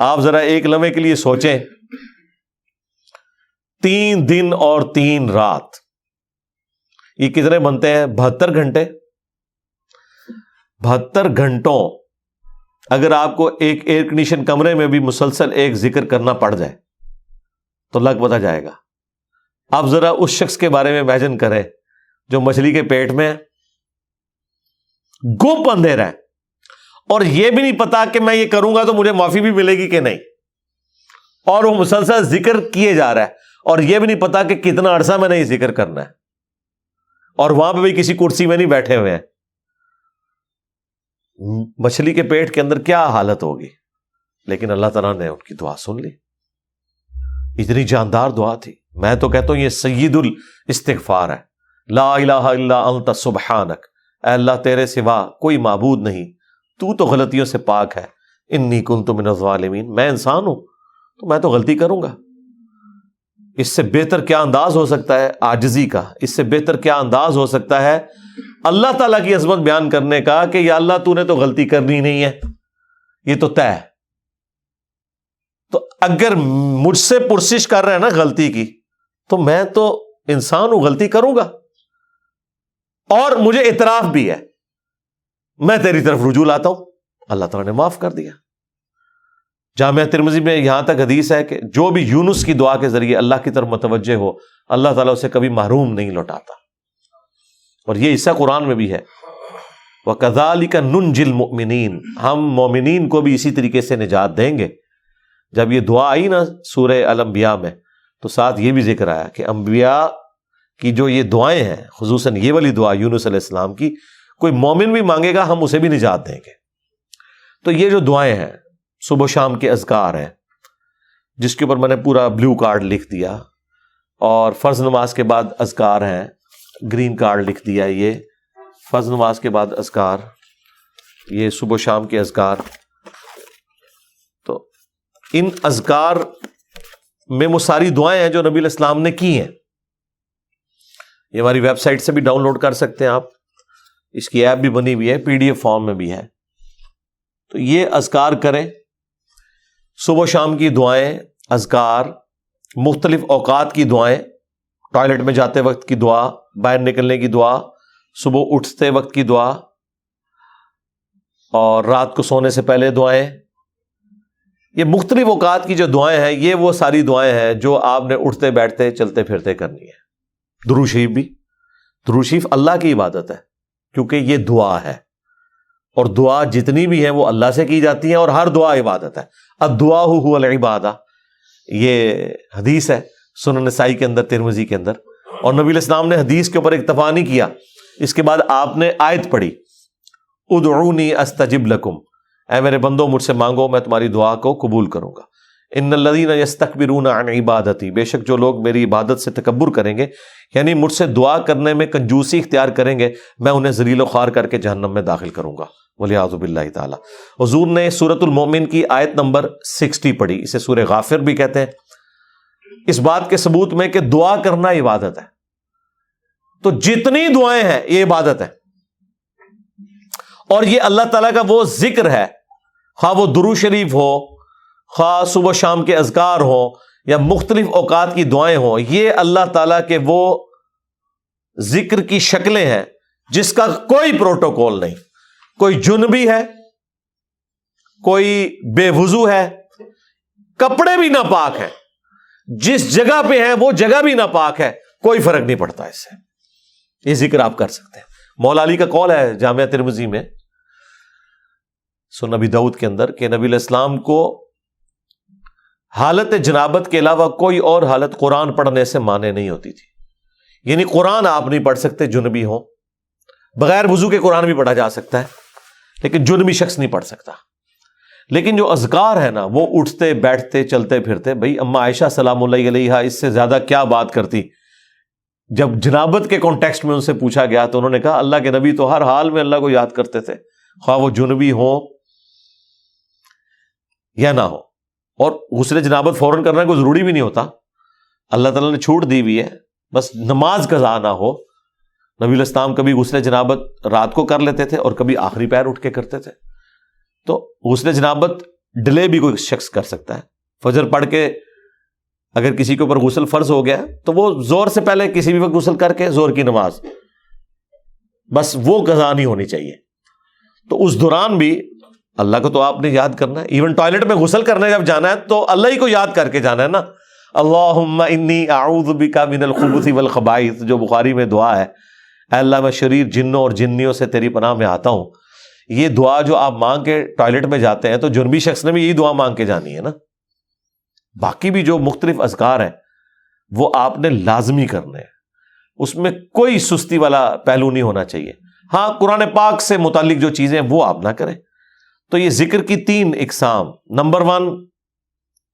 آپ ذرا ایک لمحے کے لیے سوچیں، 3 دن اور 3 رات، یہ کتنے بنتے ہیں؟ 72 گھنٹے. 72 گھنٹوں اگر آپ کو ایک ایئر کنڈیشن کمرے میں بھی مسلسل ایک ذکر کرنا پڑ جائے تو لگ پتہ جائے گا. آپ ذرا اس شخص کے بارے میں امیجن کریں جو مچھلی کے پیٹ میں گپ اندھیرا ہے اور یہ بھی نہیں پتا کہ میں یہ کروں گا تو مجھے معافی بھی ملے گی کہ نہیں، اور وہ مسلسل ذکر کیے جا رہا ہے اور یہ بھی نہیں پتا کہ کتنا عرصہ میں نے یہ ذکر کرنا ہے، اور وہاں پہ بھی کسی کرسی میں نہیں بیٹھے ہوئے ہیں. مچھلی کے پیٹ کے اندر کیا حالت ہوگی. لیکن اللہ تعالیٰ نے ان کی دعا سن لی. اتنی جاندار دعا تھی. میں تو کہتا ہوں یہ سید الاستغفار ہے. لا الہ الا انت سبحانک، اے اللہ تیرے سوا کوئی معبود نہیں، تو تو غلطیوں سے پاک ہے. انی کنت من الظالمین، میں انسان ہوں تو میں تو غلطی کروں گا. اس سے بہتر کیا انداز ہو سکتا ہے عاجزی کا، اس سے بہتر کیا انداز ہو سکتا ہے اللہ تعالیٰ کی عظمت بیان کرنے کا کہ یا اللہ تو نے تو غلطی کرنی نہیں ہے، یہ تو طے ہے. تو اگر مجھ سے پرسش کر رہے ہیں نا غلطی کی، تو میں تو انسان ہوں، غلطی کروں گا، اور مجھے اعتراف بھی ہے، میں تیری طرف رجوع لاتا ہوں. اللہ تعالیٰ نے معاف کر دیا. جامعہ ترمذی میں یہاں تک حدیث ہے کہ جو بھی یونس کی دعا کے ذریعے اللہ کی طرف متوجہ ہو، اللہ تعالیٰ اسے کبھی محروم نہیں لوٹاتا. اور یہ حصہ قرآن میں بھی ہے، وَكَذَلِكَ نُنْجِي الْمُؤْمِنِينَ، ہم مومنین کو بھی اسی طریقے سے نجات دیں گے. جب یہ دعا آئی نا سورہ الانبیاء میں تو ساتھ یہ بھی ذکر آیا کہ انبیاء کی جو یہ دعائیں ہیں، خصوصاً یہ والی دعا یونس علیہ السلام کی، کوئی مومن بھی مانگے گا ہم اسے بھی نجات دیں گے. تو یہ جو دعائیں ہیں صبح و شام کے اذکار ہیں، جس کے اوپر میں نے پورا بلیو کارڈ لکھ دیا، اور فرض نماز کے بعد اذکار ہیں، گرین کارڈ لکھ دیا. یہ فرض نماز کے بعد اذکار، یہ صبح و شام کے اذکار. تو ان اذکار میں وہ ساری دعائیں ہیں جو نبی علیہ السلام نے کی ہیں. یہ ہماری ویب سائٹ سے بھی ڈاؤن لوڈ کر سکتے ہیں آپ، اس کی ایپ بھی بنی ہوئی ہے، PDF فارم میں بھی ہے. تو یہ اذکار کریں، صبح و شام کی دعائیں، اذکار، مختلف اوقات کی دعائیں، ٹوائلٹ میں جاتے وقت کی دعا، باہر نکلنے کی دعا، صبح اٹھتے وقت کی دعا، اور رات کو سونے سے پہلے دعائیں. یہ مختلف اوقات کی جو دعائیں ہیں، یہ وہ ساری دعائیں ہیں جو آپ نے اٹھتے بیٹھتے چلتے پھرتے کرنی ہے. درود شریف بھی، درود شریف اللہ کی عبادت ہے کیونکہ یہ دعا ہے، اور دعا جتنی بھی ہیں وہ اللہ سے کی جاتی ہیں، اور ہر دعا عبادت ہے. الدعاء هو العبادہ، یہ حدیث ہے سنن نسائی کے اندر، ترمذی کے اندر. اور نبی علیہ السلام نے حدیث کے اوپر اکتفا نہیں کیا، اس کے بعد آپ نے آیت پڑھی، ادعونی استجب لکم، اے میرے بندو مجھ سے مانگو میں تمہاری دعا کو قبول کروں گا. ان الذین یستکبرون عن عبادتی، بے شک جو لوگ میری عبادت سے تکبر کریں گے، یعنی مجھ سے دعا کرنے میں کنجوسی اختیار کریں گے، میں انہیں ذلیل و خوار کر کے جہنم میں داخل کروں گا، والعیاذ باللہ تعالی. حضور نے سورۃ المؤمن کی آیت نمبر 60 پڑھی، اسے سورہ غافر بھی کہتے ہیں، اس بات کے ثبوت میں کہ دعا کرنا عبادت ہے. تو جتنی دعائیں ہیں یہ عبادت ہے، اور یہ اللہ تعالیٰ کا وہ ذکر ہے، خواہ وہ درود شریف ہو، خواہ صبح شام کے اذکار ہوں، یا مختلف اوقات کی دعائیں ہوں، یہ اللہ تعالیٰ کے وہ ذکر کی شکلیں ہیں جس کا کوئی پروٹوکول نہیں. کوئی جنبی ہے کوئی بے وضو ہے، کپڑے بھی ناپاک ہیں، جس جگہ پہ ہیں وہ جگہ بھی ناپاک ہے، کوئی فرق نہیں پڑتا اس سے، یہ ذکر آپ کر سکتے ہیں۔ مولا علی کا قول ہے جامعہ ترمذی میں سنن ابی داؤد کے اندر کہ نبی علیہ السلام کو حالت جنابت کے علاوہ کوئی اور حالت قرآن پڑھنے سے مانے نہیں ہوتی تھی، یعنی قرآن آپ نہیں پڑھ سکتے جنبی ہو، بغیر وضو کے قرآن بھی پڑھا جا سکتا ہے لیکن جنبی شخص نہیں پڑھ سکتا۔ لیکن جو اذکار ہے نا، وہ اٹھتے بیٹھتے چلتے پھرتے، بھئی اما عائشہ سلام اللہ علیہا اس سے زیادہ کیا بات کرتی۔ جب جنابت کے کانٹیکسٹ میں ان سے پوچھا گیا تو انہوں نے کہا اللہ کے نبی تو ہر حال میں اللہ کو یاد کرتے تھے، خواہ وہ جنبی ہو یا نہ ہو، اور غسل جنابت فوراً کرنا کوئی ضروری بھی نہیں ہوتا، اللہ تعالیٰ نے چھوٹ دی ہوئی ہے، بس نماز قضا نہ ہو۔ نبی علیہ السلام کبھی غسل جنابت رات کو کر لیتے تھے اور کبھی آخری پہر اٹھ کے کرتے تھے، تو غسل جنابت ڈیلے بھی کوئی شخص کر سکتا ہے۔ فجر پڑھ کے اگر کسی کے اوپر غسل فرض ہو گیا تو وہ زور سے پہلے کسی بھی وقت غسل کر کے زور کی نماز، بس وہ قضا نہیں ہونی چاہیے۔ تو اس دوران بھی اللہ کو تو آپ نے یاد کرنا ہے، ایون ٹوائلٹ میں غسل کرنے جب جانا ہے تو اللہ ہی کو یاد کر کے جانا ہے نا، اللہم انی اعوذ بک من الخبث والخبائث، جو بخاری میں دعا ہے، اے اللہ میں شریر جنوں اور جنیوں سے تیری پناہ میں آتا ہوں۔ یہ دعا جو آپ مانگ کے ٹوائلٹ میں جاتے ہیں تو جنبی شخص نے بھی یہی دعا مانگ کے جانی ہے نا۔ باقی بھی جو مختلف اذکار ہیں وہ آپ نے لازمی کرنے ہیں، اس میں کوئی سستی والا پہلو نہیں ہونا چاہیے۔ ہاں قرآن پاک سے متعلق جو چیزیں ہیں وہ آپ نہ کریں۔ تو یہ ذکر کی 3 اقسام، نمبر 1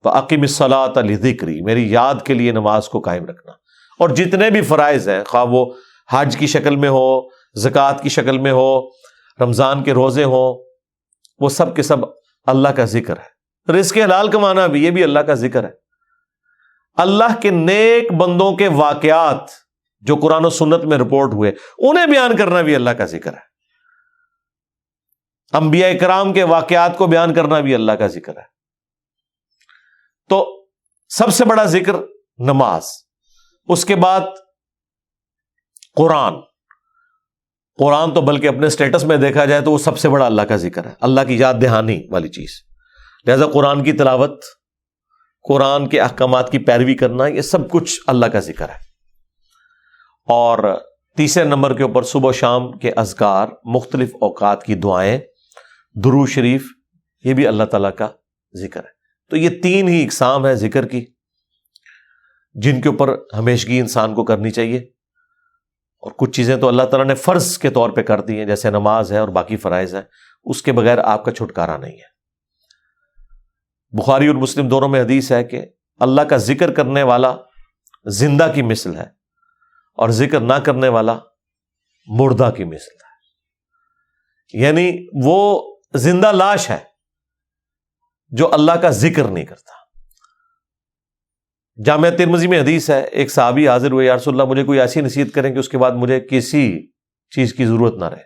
فَأَقِمِ الصَّلَاةَ لِذِكْرِي، میری یاد کے لیے نماز کو قائم رکھنا، اور جتنے بھی فرائض ہیں، خواہ وہ حج کی شکل میں ہو، زکوٰۃ کی شکل میں ہو، رمضان کے روزے ہوں، وہ سب کے سب اللہ کا ذکر ہے۔ رزق حلال کمانا بھی، یہ بھی اللہ کا ذکر ہے۔ اللہ کے نیک بندوں کے واقعات جو قرآن و سنت میں رپورٹ ہوئے انہیں بیان کرنا بھی اللہ کا ذکر ہے۔ انبیاء کرام کے واقعات کو بیان کرنا بھی اللہ کا ذکر ہے۔ تو سب سے بڑا ذکر نماز، اس کے بعد قرآن تو بلکہ اپنے سٹیٹس میں دیکھا جائے تو وہ سب سے بڑا اللہ کا ذکر ہے، اللہ کی یاد دہانی والی چیز۔ لہذا قرآن کی تلاوت، قرآن کے احکامات کی پیروی کرنا، یہ سب کچھ اللہ کا ذکر ہے۔ اور تیسرے نمبر کے اوپر صبح و شام کے اذکار، مختلف اوقات کی دعائیں، درود شریف، یہ بھی اللہ تعالیٰ کا ذکر ہے۔ تو یہ 3 ہی اقسام ہے ذکر کی جن کے اوپر ہمیشگی انسان کو کرنی چاہیے، اور کچھ چیزیں تو اللہ تعالیٰ نے فرض کے طور پہ کر دی ہیں جیسے نماز ہے اور باقی فرائض ہیں، اس کے بغیر آپ کا چھٹکارا نہیں ہے۔ بخاری اور مسلم دونوں میں حدیث ہے کہ اللہ کا ذکر کرنے والا زندہ کی مثل ہے اور ذکر نہ کرنے والا مردہ کی مثل ہے، یعنی وہ زندہ لاش ہے جو اللہ کا ذکر نہیں کرتا۔ جامعہ ترمذی میں حدیث ہے، ایک صحابی حاضر ہوئے، یا رسول اللہ مجھے کوئی ایسی نصیحت کریں کہ اس کے بعد مجھے کسی چیز کی ضرورت نہ رہے۔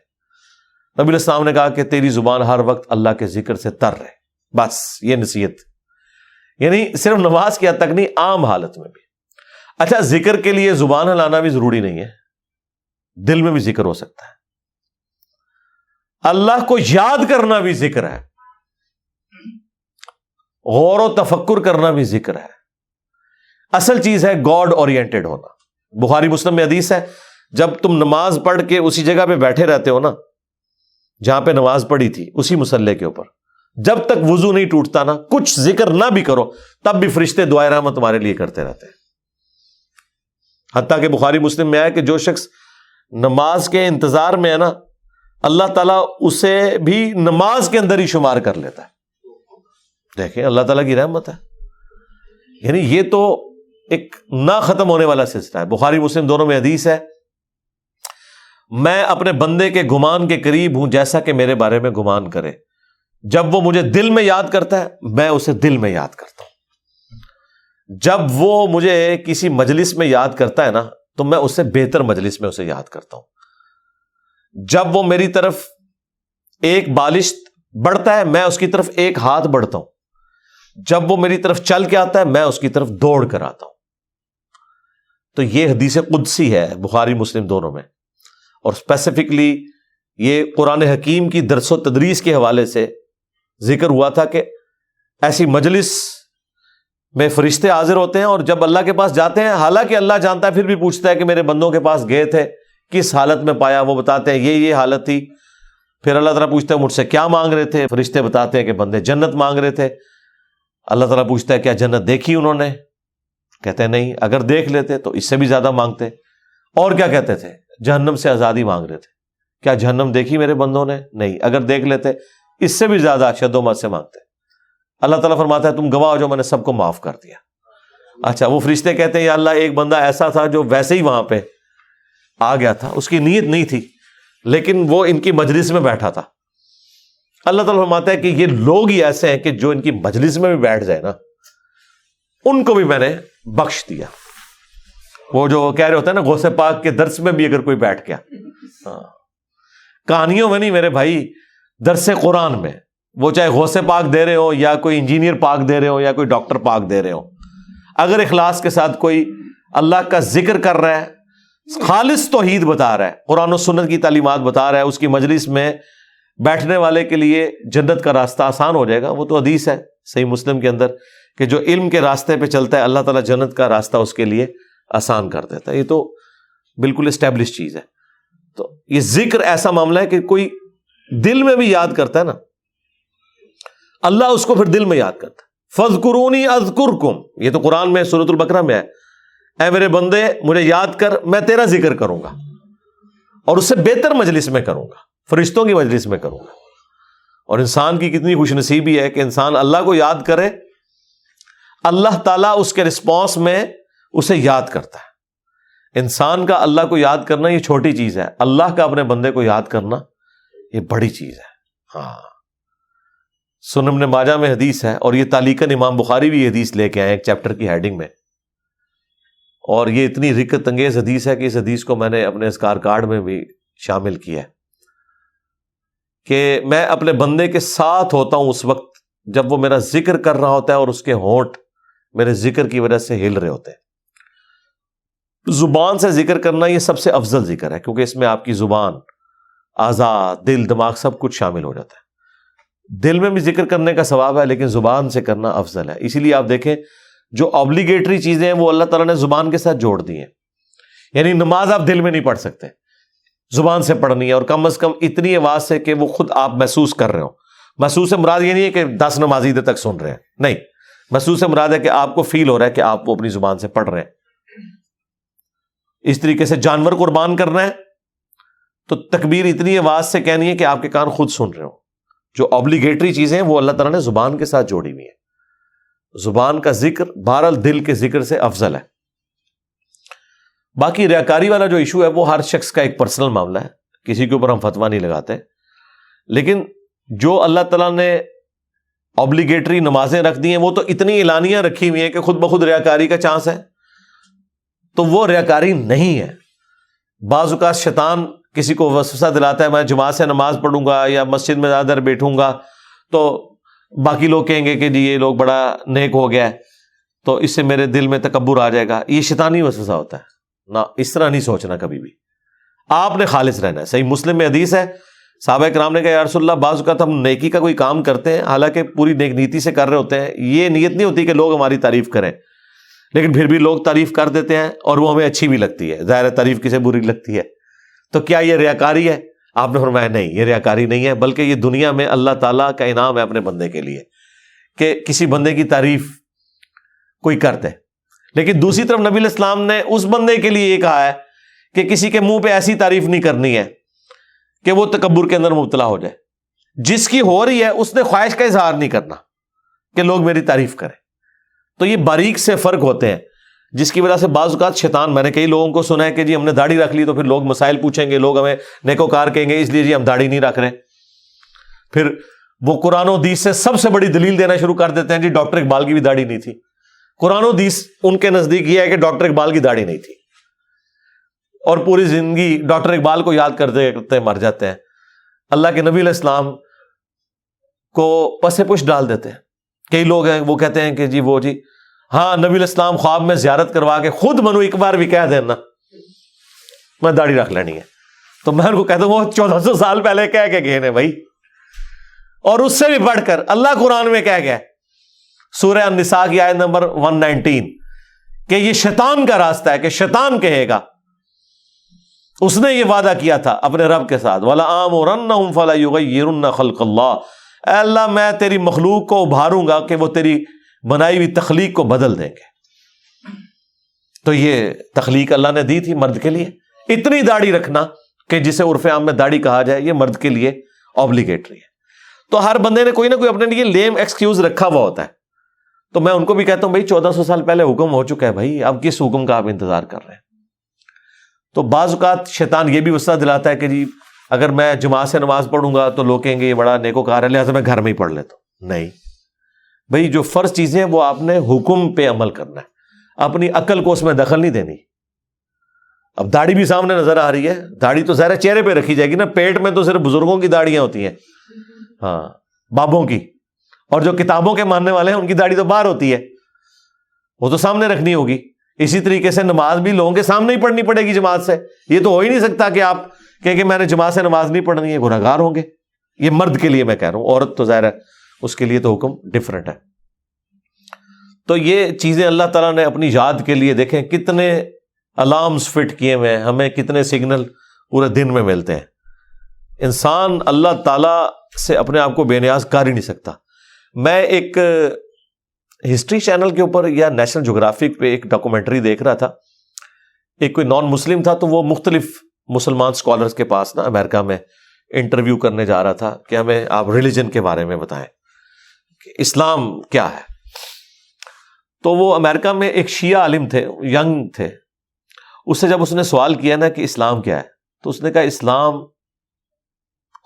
نبی علیہ السلام نے کہا کہ تیری زبان ہر وقت اللہ کے ذکر سے تر رہے، بس یہ نصیحت، یعنی صرف نماز کی حد تک نہیں، عام حالت میں بھی۔ اچھا، ذکر کے لیے زبان ہلانا بھی ضروری نہیں ہے، دل میں بھی ذکر ہو سکتا ہے۔ اللہ کو یاد کرنا بھی ذکر ہے، غور و تفکر کرنا بھی ذکر ہے۔ اصل چیز ہے گاڈ اورینٹڈ ہونا۔ بخاری مسلم میں حدیث ہے، جب تم نماز پڑھ کے اسی جگہ پہ بیٹھے رہتے ہو نا جہاں پہ نماز پڑھی تھی، اسی مصلی کے اوپر، جب تک وضو نہیں ٹوٹتا نا، کچھ ذکر نہ بھی کرو تب بھی فرشتے دعائے رحمت تمہارے لیے کرتے رہتے ہیں۔ حتیٰ کہ بخاری مسلم میں آیا کہ جو شخص نماز کے انتظار میں ہے نا، اللہ تعالیٰ اسے بھی نماز کے اندر ہی شمار کر لیتا ہے۔ دیکھیں اللہ تعالیٰ کی رحمت ہے، یعنی یہ تو ایک نہ ختم ہونے والا سلسلہ ہے۔ بخاری مسلم دونوں میں حدیث ہے، میں اپنے بندے کے گمان کے قریب ہوں جیسا کہ میرے بارے میں گمان کرے۔ جب وہ مجھے دل میں یاد کرتا ہے میں اسے دل میں یاد کرتا ہوں، جب وہ مجھے کسی مجلس میں یاد کرتا ہے نا تو میں اسے بہتر مجلس میں اسے یاد کرتا ہوں، جب وہ میری طرف ایک بالشت بڑھتا ہے میں اس کی طرف ایک ہاتھ بڑھتا ہوں، جب وہ میری طرف چل کے آتا ہے میں اس کی طرف دوڑ کر آتا ہوں۔ تو یہ حدیث قدسی ہے بخاری مسلم دونوں میں، اور اسپیسیفکلی یہ قرآن حکیم کی درس و تدریس کے حوالے سے ذکر ہوا تھا کہ ایسی مجلس میں فرشتے حاضر ہوتے ہیں اور جب اللہ کے پاس جاتے ہیں، حالانکہ اللہ جانتا ہے، پھر بھی پوچھتا ہے کہ میرے بندوں کے پاس گئے تھے، کس حالت میں پایا؟ وہ بتاتے ہیں یہ حالت تھی۔ پھر اللہ تعالیٰ پوچھتا ہے مجھ سے کیا مانگ رہے تھے؟ فرشتے بتاتے ہیں کہ بندے جنت مانگ رہے تھے۔ اللہ تعالیٰ پوچھتا ہے کیا جنت دیکھی انہوں نے؟ کہتے ہیں نہیں، اگر دیکھ لیتے تو اس سے بھی زیادہ مانگتے۔ اور کیا کہتے تھے؟ جہنم سے آزادی مانگ رہے تھے۔ کیا جہنم دیکھی میرے بندوں نے؟ نہیں، اگر دیکھ لیتے اس سے بھی زیادہ شد و مت سے مانگتے۔ اللہ تعالیٰ فرماتا ہے تم گواہ ہو جو میں نے سب کو معاف کر دیا۔ اچھا، وہ فرشتے کہتے ہیں یا اللہ ایک بندہ ایسا تھا جو ویسے ہی وہاں پہ آ گیا تھا، اس کی نیت نہیں تھی لیکن وہ ان کی مجلس میں بیٹھا تھا۔ اللہ تعالیٰ فرماتا ہے کہ یہ لوگ ہی ایسے ہیں کہ جو ان کی مجلس میں بھی بیٹھ جائے نا، ان کو بھی میں نے بخش دیا۔ وہ جو کہہ رہے ہوتے ہیں نا غوث پاک کے درس میں بھی اگر کوئی بیٹھ گیا، کہانیوں میں نہیں میرے بھائی، درس قرآن میں، وہ چاہے غوث پاک دے رہے ہو یا کوئی انجینئر پاک دے رہے ہو یا کوئی ڈاکٹر پاک دے رہے ہو، اگر اخلاص کے ساتھ کوئی اللہ کا ذکر کر رہا ہے، خالص توحید بتا رہا ہے، قرآن و سنت کی تعلیمات بتا رہا ہے، اس کی مجلس میں بیٹھنے والے کے لیے جنت کا راستہ آسان ہو جائے گا۔ وہ تو حدیث ہے صحیح مسلم کے اندر کہ جو علم کے راستے پہ چلتا ہے اللہ تعالیٰ جنت کا راستہ اس کے لیے آسان کر دیتا ہے۔ یہ تو بالکل اسٹیبلش چیز ہے۔ تو یہ ذکر ایسا معاملہ ہے کہ کوئی دل میں بھی یاد کرتا ہے نا، اللہ اس کو پھر دل میں یاد کرتا ہے۔ فَاذْكُرُونِي أَذْكُرْكُمْ، یہ تو قرآن میں سورۃ البقرہ میں ہے، اے میرے بندے مجھے یاد کر، میں تیرا ذکر کروں گا اور اس سے بہتر مجلس میں کروں گا، فرشتوں کی مجلس میں کروں گا۔ اور انسان کی کتنی خوش نصیبی ہے کہ انسان اللہ کو یاد کرے، اللہ تعالیٰ اس کے رسپانس میں اسے یاد کرتا ہے۔ انسان کا اللہ کو یاد کرنا یہ چھوٹی چیز ہے، اللہ کا اپنے بندے کو یاد کرنا یہ بڑی چیز ہے۔ ہاں، سنن ابن ماجہ میں حدیث ہے، اور یہ تعلیقاً امام بخاری بھی یہ حدیث لے کے آئے ایک چیپٹر کی ہیڈنگ میں، اور یہ اتنی رکت انگیز حدیث ہے کہ اس حدیث کو میں نے اپنے اذکار کارڈ میں بھی شامل کیا ہے کہ میں اپنے بندے کے ساتھ ہوتا ہوں اس وقت جب وہ میرا ذکر کر رہا ہوتا ہے اور اس کے ہونٹ میرے ذکر کی وجہ سے ہل رہے ہوتے ہیں۔ زبان سے ذکر کرنا یہ سب سے افضل ذکر ہے، کیونکہ اس میں آپ کی زبان، اعضاء، دل، دماغ سب کچھ شامل ہو جاتا ہے۔ دل میں بھی ذکر کرنے کا ثواب ہے لیکن زبان سے کرنا افضل ہے۔ اسی لیے آپ دیکھیں جو آبلیگیٹری چیزیں ہیں وہ اللہ تعالیٰ نے زبان کے ساتھ جوڑ دی ہیں، یعنی نماز آپ دل میں نہیں پڑھ سکتے، زبان سے پڑھنی ہے، اور کم از کم اتنی آواز سے کہ وہ خود آپ محسوس کر رہے ہو۔ محسوس سے مراد یہ نہیں ہے کہ 10 نمازی دیر تک سن رہے ہیں، نہیں، محسوس سے مراد ہے کہ آپ کو فیل ہو رہا ہے کہ آپ وہ اپنی زبان سے پڑھ رہے ہیں۔ اس طریقے سے جانور قربان کرنا ہے تو تکبیر اتنی آواز سے کہنی ہے کہ آپ کے کان خود سن رہے ہو۔ جو آبلیگیٹری چیزیں ہیں وہ اللہ تعالیٰ نے زبان کے ساتھ جوڑی ہوئی ہیں۔ زبان کا ذکر بہرحال دل کے ذکر سے افضل ہے۔ باقی ریاکاری والا جو ایشو ہے وہ ہر شخص کا ایک پرسنل معاملہ ہے، کسی کے اوپر ہم فتویٰ نہیں لگاتے، لیکن جو اللہ تعالیٰ نے آبلیگیٹری نمازیں رکھ دی ہیں وہ تو اتنی اعلانیاں رکھی ہوئی ہیں کہ خود بخود ریاکاری کا چانس ہے، تو وہ ریاکاری نہیں ہے۔ بعض اوقات شیطان کسی کو وسوسہ دلاتا ہے میں جماعت سے نماز پڑھوں گا یا مسجد میں زیادہ دیر بیٹھوں گا تو باقی لوگ کہیں گے کہ جی یہ لوگ بڑا نیک ہو گیا ہے، تو اس سے میرے دل میں تکبر آ جائے گا۔ یہ شیطانی وسوسہ ہوتا ہے، نہ اس طرح نہیں سوچنا کبھی بھی۔ آپ نے خالص رہنا ہے۔ صحیح مسلم میں حدیث ہے، صحابہ کرام نے کہا یا رسول اللہ بعض اوقات ہم نیکی کا کوئی کام کرتے ہیں حالانکہ پوری نیک نیتی سے کر رہے ہوتے ہیں، یہ نیت نہیں ہوتی کہ لوگ ہماری تعریف کریں، لیکن پھر بھی لوگ تعریف کر دیتے ہیں اور وہ ہمیں اچھی بھی لگتی ہے۔ ظاہر ہے تعریف کسے بری لگتی ہے، تو کیا یہ ریاکاری ہے؟ آپ نے فرمایا نہیں، یہ ریاکاری نہیں ہے، بلکہ یہ دنیا میں اللہ تعالیٰ کا انعام ہے اپنے بندے کے لیے کہ کسی بندے کی تعریف کوئی کرتے۔ لیکن دوسری طرف نبی علیہ السلام نے اس بندے کے لیے یہ کہا ہے کہ کسی کے منہ پہ ایسی تعریف نہیں کرنی ہے کہ وہ تکبر کے اندر مبتلا ہو جائے۔ جس کی ہو رہی ہے اس نے خواہش کا اظہار نہیں کرنا کہ لوگ میری تعریف کریں۔ تو یہ باریک سے فرق ہوتے ہیں جس کی وجہ سے بعض اوقات شیطان، میں نے کئی لوگوں کو سنا ہے کہ جی ہم نے داڑھی رکھ لی تو پھر لوگ مسائل پوچھیں گے، لوگ ہمیں نیکوکار کہیں گے، اس لیے جی ہم داڑھی نہیں رکھ رہے۔ پھر وہ قرآن و حدیث سے سب سے بڑی دلیل دینا شروع کر دیتے ہیں، جی ڈاکٹر اقبال کی بھی داڑھی نہیں تھی۔ قرآن و حدیث ان کے نزدیک یہ ہے کہ ڈاکٹر اقبال کی داڑھی نہیں تھی، اور پوری زندگی ڈاکٹر اقبال کو یاد کرتے کرتے مر جاتے ہیں۔ اللہ کے نبی علیہ السلام کو پس پش ڈال دیتے ہیں۔ کئی لوگ ہیں وہ کہتے ہیں کہ جی وہ جی ہاں نبی علیہ السلام خواب میں زیارت کروا کے خود منو ایک بار بھی کہہ دینا میں داڑھی رکھ لینی ہے، تو میں ان کو کہتا ہوں وہ 1400 سال پہلے کہہ کے گئے نے بھائی، اور اس سے بھی بڑھ کر اللہ قرآن میں کہہ گیا سورہ النساء کی آیت نمبر 119 کہ یہ شیطان کا راستہ ہے، کہ شیطان کہے گا، اس نے یہ وعدہ کیا تھا اپنے رب کے ساتھ وَلَآمُرَنَّهُمْ فَلَيُغَيِّرُنَّ خَلْقَ اللَّهِ، اے اللہ میں تیری مخلوق کو ابھاروں گا کہ وہ تیری بنائی ہوئی تخلیق کو بدل دیں گے۔ تو یہ تخلیق اللہ نے دی تھی مرد کے لیے۔ اتنی داڑھی رکھنا کہ جسے عرف عام میں داڑھی کہا جائے، یہ مرد کے لیے اوبلیگیٹری ہے۔ تو ہر بندے نے کوئی نہ کوئی اپنے لیے لیم ایکسکیوز رکھا ہوا ہوتا ہے۔ تو میں ان کو بھی کہتا ہوں بھائی 1400 سال پہلے حکم ہو چکا ہے بھائی، اب کس حکم کا آپ انتظار کر رہے ہیں؟ تو بعض اوقات شیطان یہ بھی وسوسہ دلاتا ہے کہ جی اگر میں جماعت سے نماز پڑھوں گا تو لوگ کہیں گے یہ بڑا نیکوکار ہے، لہٰذا میں گھر میں ہی پڑھ لیتا ہوں۔ نہیں بھائی، جو فرض چیزیں ہیں وہ آپ نے حکم پہ عمل کرنا ہے، اپنی عقل کو اس میں دخل نہیں دینی۔ اب داڑھی بھی سامنے نظر آ رہی ہے، داڑھی تو ظاہر چہرے پہ رکھی جائے گی نا، پیٹ میں تو صرف بزرگوں کی داڑیاں ہوتی ہیں، ہاں بابوں کی، اور جو کتابوں کے ماننے والے ہیں ان کی داڑھی تو باہر ہوتی ہے، وہ تو سامنے رکھنی ہوگی۔ اسی طریقے سے نماز بھی لوگوں کے سامنے ہی پڑھنی پڑے گی جماعت سے۔ یہ تو ہو ہی نہیں سکتا کہ آپ کہیں کہ میں نے جماعت سے نماز نہیں پڑھنی ہے، گنہگار ہوں گے۔ یہ مرد کے لیے میں کہہ رہا ہوں، عورت تو ظاہر ہے اس کے لیے تو حکم ڈفرینٹ ہے۔ تو یہ چیزیں اللہ تعالیٰ نے اپنی یاد کے لیے، دیکھیں کتنے الارمز فٹ کیے ہوئے ہیں، ہمیں کتنے سگنل پورے دن میں ملتے ہیں۔ انسان اللہ تعالیٰ سے اپنے آپ کو بے نیاز کر ہی نہیں سکتا۔ میں ایک ہسٹری چینل کے اوپر یا نیشنل جغرافک پہ ایک ڈاکومنٹری دیکھ رہا تھا، ایک کوئی نان مسلم تھا، تو وہ مختلف مسلمان اسکالرس کے پاس نا امریکہ میں انٹرویو کرنے جا رہا تھا کہ ہمیں آپ ریلیجن کے بارے میں بتائیں کہ اسلام کیا ہے۔ تو وہ امریکہ میں ایک شیعہ عالم تھے، ینگ تھے، اس سے جب اس نے سوال کیا نا کہ اسلام کیا ہے، تو اس نے کہا اسلام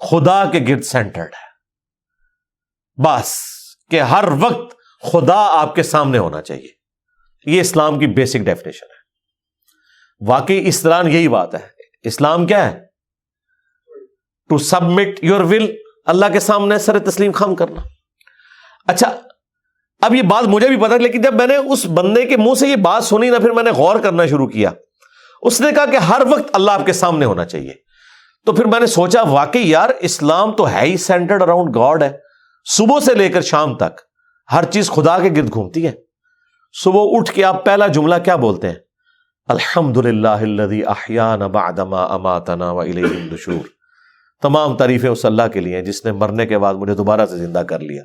خدا کے گرد سینٹرڈ ہے، بس کہ ہر وقت خدا آپ کے سامنے ہونا چاہیے، یہ اسلام کی بیسک ڈیفینیشن ہے۔ واقعی اس طرح یہی بات ہے۔ اسلام کیا ہے؟ ٹو سبمٹ یور ول، اللہ کے سامنے سر تسلیم خم کرنا۔ اچھا اب یہ بات مجھے بھی پتا، لیکن جب میں نے اس بندے کے منہ سے یہ بات سنی نا، پھر میں نے غور کرنا شروع کیا۔ اس نے کہا کہ ہر وقت اللہ آپ کے سامنے ہونا چاہیے۔ تو پھر میں نے سوچا واقعی یار اسلام تو ہے ہی سینٹرڈ اراؤنڈ گاڈ ہے، صبح سے لے کر شام تک ہر چیز خدا کے گرد گھومتی ہے۔ صبح اٹھ کے آپ پہلا جملہ کیا بولتے ہیں؟ الحمدللہ الذی احیانا بعد ما اماتنا والیہ النشور۔ تمام تعریفیں اس اللہ کے لیے ہیں جس نے مرنے کے بعد مجھے دوبارہ سے زندہ کر لیا،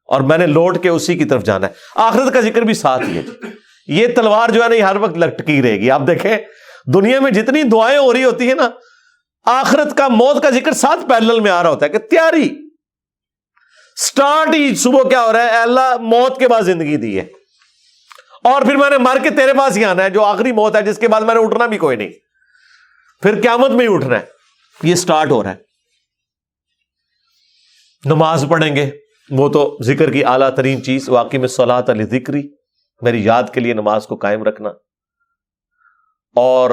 اور میں نے لوٹ کے اسی کی طرف جانا ہے۔ آخرت کا ذکر بھی ساتھ ہی ہے۔ یہ تلوار جو ہے نا، یہ ہر وقت لٹکی رہے گی۔ آپ دیکھیں دنیا میں جتنی دعائیں ہو رہی ہوتی ہیں نا، آخرت کا، موت کا ذکر ساتھ پیرلل میں آ رہا ہوتا ہے کہ تیاری سٹارٹ ہی صبح کیا ہو رہا ہے، اے اللہ موت کے بعد زندگی دی ہے، اور پھر میں نے مر کے تیرے پاس ہی آنا ہے، جو آخری موت ہے جس کے بعد میں نے اٹھنا بھی کوئی نہیں، پھر قیامت میں ہی اٹھنا ہے۔ یہ سٹارٹ ہو رہا ہے۔ نماز پڑھیں گے، وہ تو ذکر کی اعلیٰ ترین چیز، واقعی میں صلاۃ لذکری، میری یاد کے لیے نماز کو قائم رکھنا، اور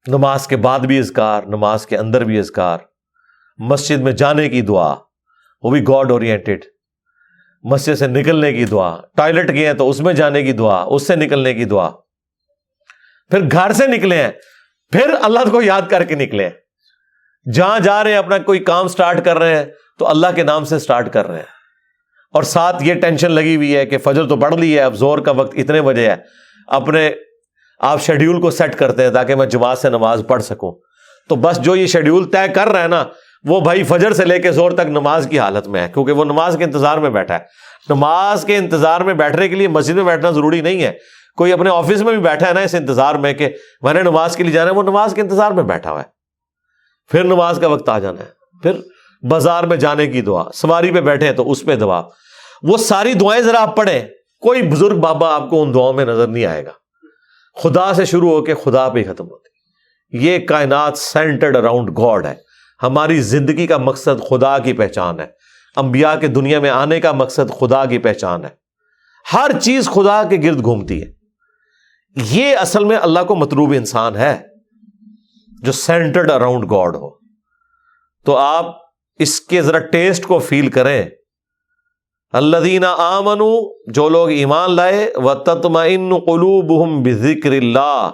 نماز کے بعد بھی اذکار، نماز کے اندر بھی اذکار، مسجد میں جانے کی دعا، وہ بھی گاڈ اورینٹڈ، مسجد سے نکلنے کی دعا، ٹوائلٹ گئے ہیں تو اس میں جانے کی دعا، اس سے نکلنے کی دعا، پھر گھر سے نکلے ہیں پھر اللہ کو یاد کر کے نکلے ہیں، جہاں جا رہے ہیں اپنا کوئی کام سٹارٹ کر رہے ہیں تو اللہ کے نام سے سٹارٹ کر رہے ہیں، اور ساتھ یہ ٹینشن لگی ہوئی ہے کہ فجر تو پڑھ لی ہے، اب زور کا وقت اتنے بجے ہے، اپنے آپ شیڈیول کو سیٹ کرتے ہیں تاکہ میں جماعت سے نماز پڑھ سکوں۔ تو بس جو یہ شیڈیول طے کر رہا ہے نا، وہ بھائی فجر سے لے کے زور تک نماز کی حالت میں ہے، کیونکہ وہ نماز کے انتظار میں بیٹھا ہے۔ نماز کے انتظار میں بیٹھنے کے لیے مسجد میں بیٹھنا ضروری نہیں ہے، کوئی اپنے آفس میں بھی بیٹھا ہے نا اس انتظار میں کہ میں نے نماز کے لیے جانا ہے، وہ نماز کے انتظار میں بیٹھا ہوا ہے، پھر نماز کا وقت آ جانا ہے، پھر بازار میں جانے کی دعا، سواری پہ بیٹھے ہیں تو اس پہ دعا، وہ ساری دعائیں ذرا آپ پڑھیں، کوئی بزرگ بابا آپ کو ان دعاؤں میں نظر نہیں آئے گا، خدا سے شروع ہو کے خدا پہ ختم ہوتی۔ یہ کائنات سینٹرڈ اراؤنڈ گاڈ ہے۔ ہماری زندگی کا مقصد خدا کی پہچان ہے، انبیاء کے دنیا میں آنے کا مقصد خدا کی پہچان ہے، ہر چیز خدا کے گرد گھومتی ہے۔ یہ اصل میں اللہ کو مطلوب انسان ہے جو سینٹرڈ اراؤنڈ گاڈ ہو۔ تو آپ اس کے ذرا ٹیسٹ کو فیل کریں۔ الذین آمنوا، جو لوگ ایمان لائے، وتطمئن قلوبہم بذکر اللہ،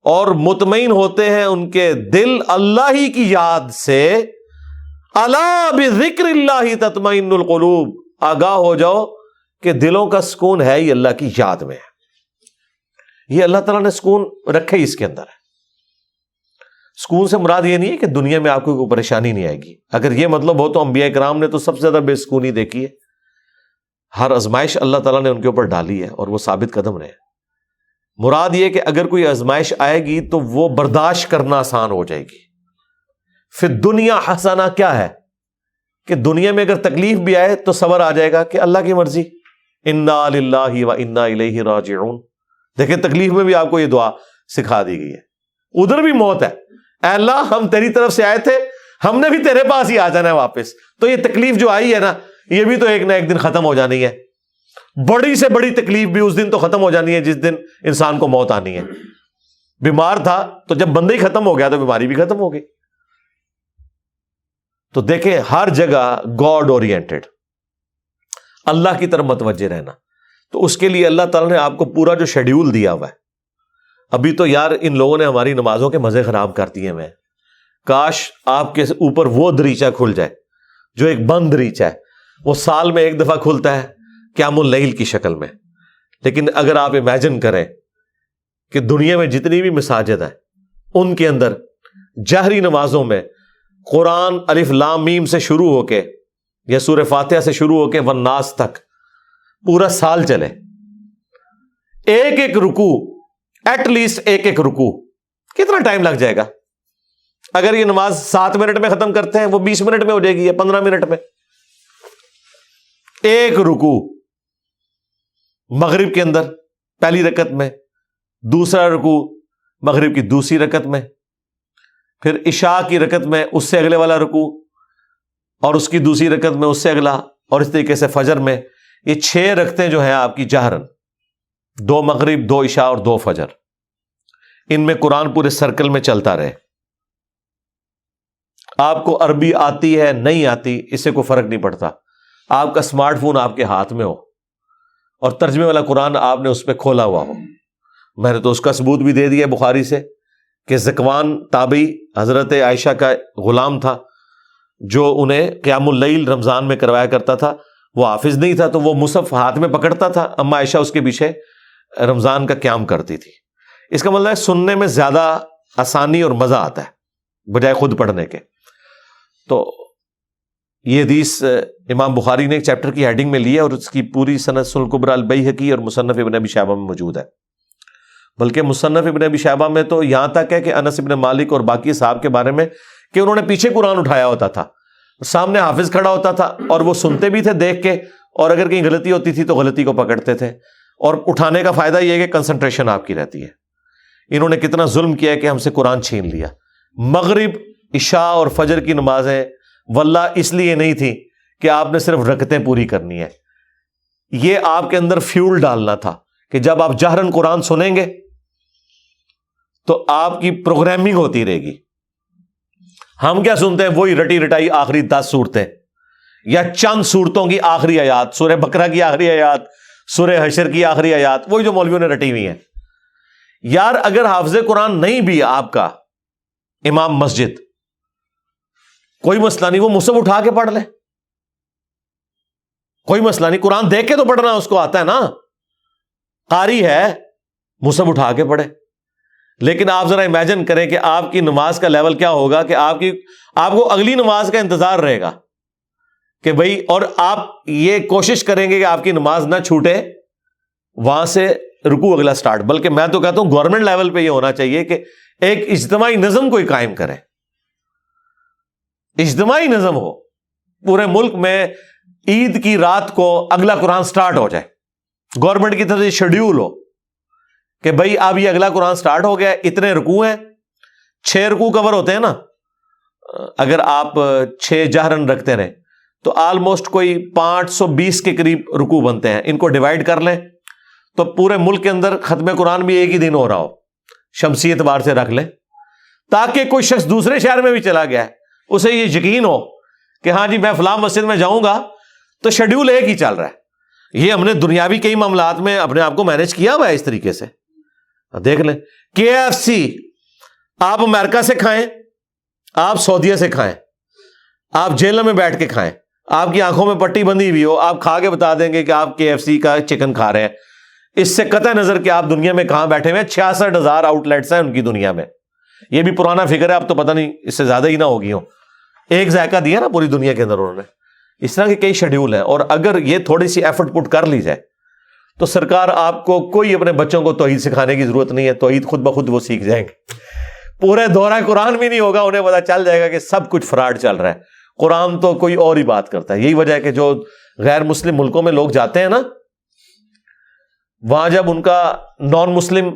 اور مطمئن ہوتے ہیں ان کے دل اللہ ہی کی یاد سے، الا بذکر اللہ تطمئن القلوب، آگاہ ہو جاؤ کہ دلوں کا سکون ہے ہی اللہ کی یاد میں ہے۔ یہ اللہ تعالیٰ نے سکون رکھے ہی اس کے اندر ہے۔ سکون سے مراد یہ نہیں ہے کہ دنیا میں آپ کو کوئی پریشانی نہیں آئے گی، اگر یہ مطلب ہو تو انبیاء کرام نے تو سب سے زیادہ بے سکونی دیکھی ہے۔ ہر آزمائش اللہ تعالیٰ نے ان کے اوپر ڈالی ہے اور وہ ثابت قدم رہے۔ مراد یہ کہ اگر کوئی آزمائش آئے گی تو وہ برداشت کرنا آسان ہو جائے گی۔ پھر دنیا حسنہ کیا ہے کہ دنیا میں اگر تکلیف بھی آئے تو صبر آ جائے گا کہ اللہ کی مرضی، انا للہ و انا الیہ راجعون۔ دیکھیں تکلیف میں بھی آپ کو یہ دعا سکھا دی گئی ہے، ادھر بھی موت ہے، اے اللہ ہم تیری طرف سے آئے تھے، ہم نے بھی تیرے پاس ہی آ جانا ہے واپس، تو یہ تکلیف جو آئی ہے نا یہ بھی تو ایک نہ ایک دن ختم ہو جانی ہے۔ بڑی سے بڑی تکلیف بھی اس دن تو ختم ہو جانی ہے جس دن انسان کو موت آنی ہے۔ بیمار تھا تو جب بندہ ہی ختم ہو گیا تو بیماری بھی ختم ہو گئی۔ تو دیکھیں ہر جگہ گاڈ اورینٹڈ، اللہ کی طرف متوجہ رہنا، تو اس کے لیے اللہ تعالیٰ نے آپ کو پورا جو شیڈیول دیا ہوا ہے۔ ابھی تو یار ان لوگوں نے ہماری نمازوں کے مزے خراب کر دیے ہیں۔ کاش آپ کے اوپر وہ دریچہ کھل جائے جو ایک بند دریچہ ہے، وہ سال میں ایک دفعہ کھلتا ہے قیام اللیل کی شکل میں۔ لیکن اگر آپ امیجن کریں کہ دنیا میں جتنی بھی مساجد ہیں ان کے اندر جہری نمازوں میں قرآن الف لام میم سے شروع ہو کے یا سورہ فاتحہ سے شروع ہو کے والناس تک پورا سال چلے، ایک ایک رکوع، ایٹ لیسٹ ایک ایک رکوع، کتنا ٹائم لگ جائے گا؟ اگر یہ نماز 7 منٹ میں ختم کرتے ہیں وہ 20 منٹ میں ہو جائے گی یا 15 منٹ میں۔ ایک رکوع مغرب کے اندر پہلی رکعت میں، دوسرا رکوع مغرب کی دوسری رکعت میں، پھر عشاء کی رکعت میں اس سے اگلے والا رکوع، اور اس کی دوسری رکعت میں اس سے اگلا، اور اس طریقے سے فجر میں۔ یہ 6 رکعتیں جو ہیں آپ کی جہرن، 2 مغرب، 2 عشاء اور 2 فجر، ان میں قرآن پورے سرکل میں چلتا رہے۔ آپ کو عربی آتی ہے نہیں آتی اس سے کوئی فرق نہیں پڑتا، آپ کا اسمارٹ فون آپ کے ہاتھ میں ہو اور ترجمے والا قرآن آپ نے اس پہ کھولا ہوا ہو۔ میں نے تو اس کا ثبوت بھی دے دیا بخاری سے کہ ذکوان تابعی حضرت عائشہ کا غلام تھا جو انہیں قیام اللیل رمضان میں کروایا کرتا تھا، وہ حافظ نہیں تھا تو وہ مصحف ہاتھ میں پکڑتا تھا، اما عائشہ اس کے پیچھے رمضان کا قیام کرتی تھی۔ اس کا مطلب ہے سننے میں زیادہ آسانی اور مزہ آتا ہے بجائے خود پڑھنے کے۔ تو یہ حدیث امام بخاری نے ایک چیپٹر کی ہیڈنگ میں لی ہے اور اس کی پوری سند سنن الکبریٰ البیہقی اور مصنف ابن ابی شیبہ میں موجود ہے۔ بلکہ مصنف ابن ابی شیبہ میں تو یہاں تک ہے کہ انس ابن مالک اور باقی صحابہ کے بارے میں کہ انہوں نے پیچھے قرآن اٹھایا ہوتا تھا، سامنے حافظ کھڑا ہوتا تھا اور وہ سنتے بھی تھے دیکھ کے، اور اگر کہیں غلطی ہوتی تھی تو غلطی کو پکڑتے تھے، اور اٹھانے کا فائدہ یہ ہے کہ کنسنٹریشن آپ کی رہتی ہے۔ انہوں نے کتنا ظلم کیا ہے کہ ہم سے قرآن چھین لیا۔ مغرب، عشاء اور فجر کی نمازیں واللہ اس لیے نہیں تھی کہ آپ نے صرف رکعتیں پوری کرنی ہے، یہ آپ کے اندر فیول ڈالنا تھا کہ جب آپ جہرن قرآن سنیں گے تو آپ کی پروگرامنگ ہوتی رہے گی۔ ہم کیا سنتے ہیں؟ وہی رٹی رٹائی آخری 10 صورتیں یا چند صورتوں کی آخری آیات، سورہ بقرہ کی آخری آیات، سورہ حشر کی آخری آیات، وہی جو مولویوں نے رٹی ہوئی ہیں۔ یار اگر حافظ قرآن نہیں بھی آپ کا امام مسجد، کوئی مسئلہ نہیں، وہ مصحف اٹھا کے پڑھ لے، کوئی مسئلہ نہیں، قرآن دیکھ کے تو پڑھنا اس کو آتا ہے نا، قاری ہے، مصحف اٹھا کے پڑھے۔ لیکن آپ ذرا امیجن کریں کہ آپ کی نماز کا لیول کیا ہوگا کہ آپ کو اگلی نماز کا انتظار رہے گا کہ بھئی، اور آپ یہ کوشش کریں گے کہ آپ کی نماز نہ چھوٹے، وہاں سے رکوع اگلا سٹارٹ۔ بلکہ میں تو کہتا ہوں گورنمنٹ لیول پہ یہ ہونا چاہیے کہ ایک اجتماعی نظم کوئی قائم کرے، اجتماعی نظم ہو پورے ملک میں، عید کی رات کو اگلا قرآن سٹارٹ ہو جائے، گورنمنٹ کی طرف سے شیڈیول ہو کہ بھئی اب یہ اگلا قرآن سٹارٹ ہو گیا، اتنے رکوع ہیں، 6 رکوع کور ہوتے ہیں نا، اگر آپ 6 جہرن رکھتے رہیں تو آلموسٹ کوئی 520 کے قریب رکوع بنتے ہیں۔ ان کو ڈیوائڈ کر لیں تو پورے ملک کے اندر ختم قرآن بھی ایک ہی دن ہو رہا ہو، شمسی اعتبار سے رکھ لیں، تاکہ کوئی شخص دوسرے شہر میں بھی چلا گیا ہے اسے یہ یقین ہو کہ ہاں جی میں فلاں مسجد میں جاؤں گا تو شیڈیول ایک ہی چل رہا ہے۔ یہ ہم نے دنیاوی کئی معاملات میں اپنے آپ کو مینج کیا ہوا ہے اس طریقے سے۔ دیکھ لیں KFC آپ امریکہ سے کھائیں، آپ سعودیہ سے کھائیں، آپ جیلوں میں بیٹھ کے کھائیں، آپ کی آنکھوں میں پٹی بندھی ہوئی ہو، آپ کھا کے بتا دیں گے کہ آپ KFC کا چکن کھا رہے ہیں، اس سے قطع نظر کہ آپ دنیا میں کہاں بیٹھے ہوئے ہیں۔ 66,000 آؤٹ لیٹس ہیں ان کی دنیا میں، یہ بھی پرانا فگر ہے، اب تو پتہ نہیں اس سے زیادہ ہی نہ ہوگی ہوں۔ ایک ذائقہ دیا نا پوری دنیا کے اندر انہوں نے۔ اس طرح کے کئی شیڈیول ہیں، اور اگر یہ تھوڑی سی ایفرٹ پٹ کر لی جائے تو سرکار آپ کو کوئی اپنے بچوں کو توحید سکھانے کی ضرورت نہیں ہے، توحید خود بخود وہ سیکھ جائیں گے۔ پورے دورہ قرآن بھی نہیں ہوگا، انہیں پتا چل جائے گا کہ سب کچھ فراڈ چل رہا ہے، قرآن تو کوئی اور ہی بات کرتا ہے۔ یہی وجہ ہے کہ جو غیر مسلم ملکوں میں لوگ جاتے ہیں نا، وہاں جب ان کا نان مسلم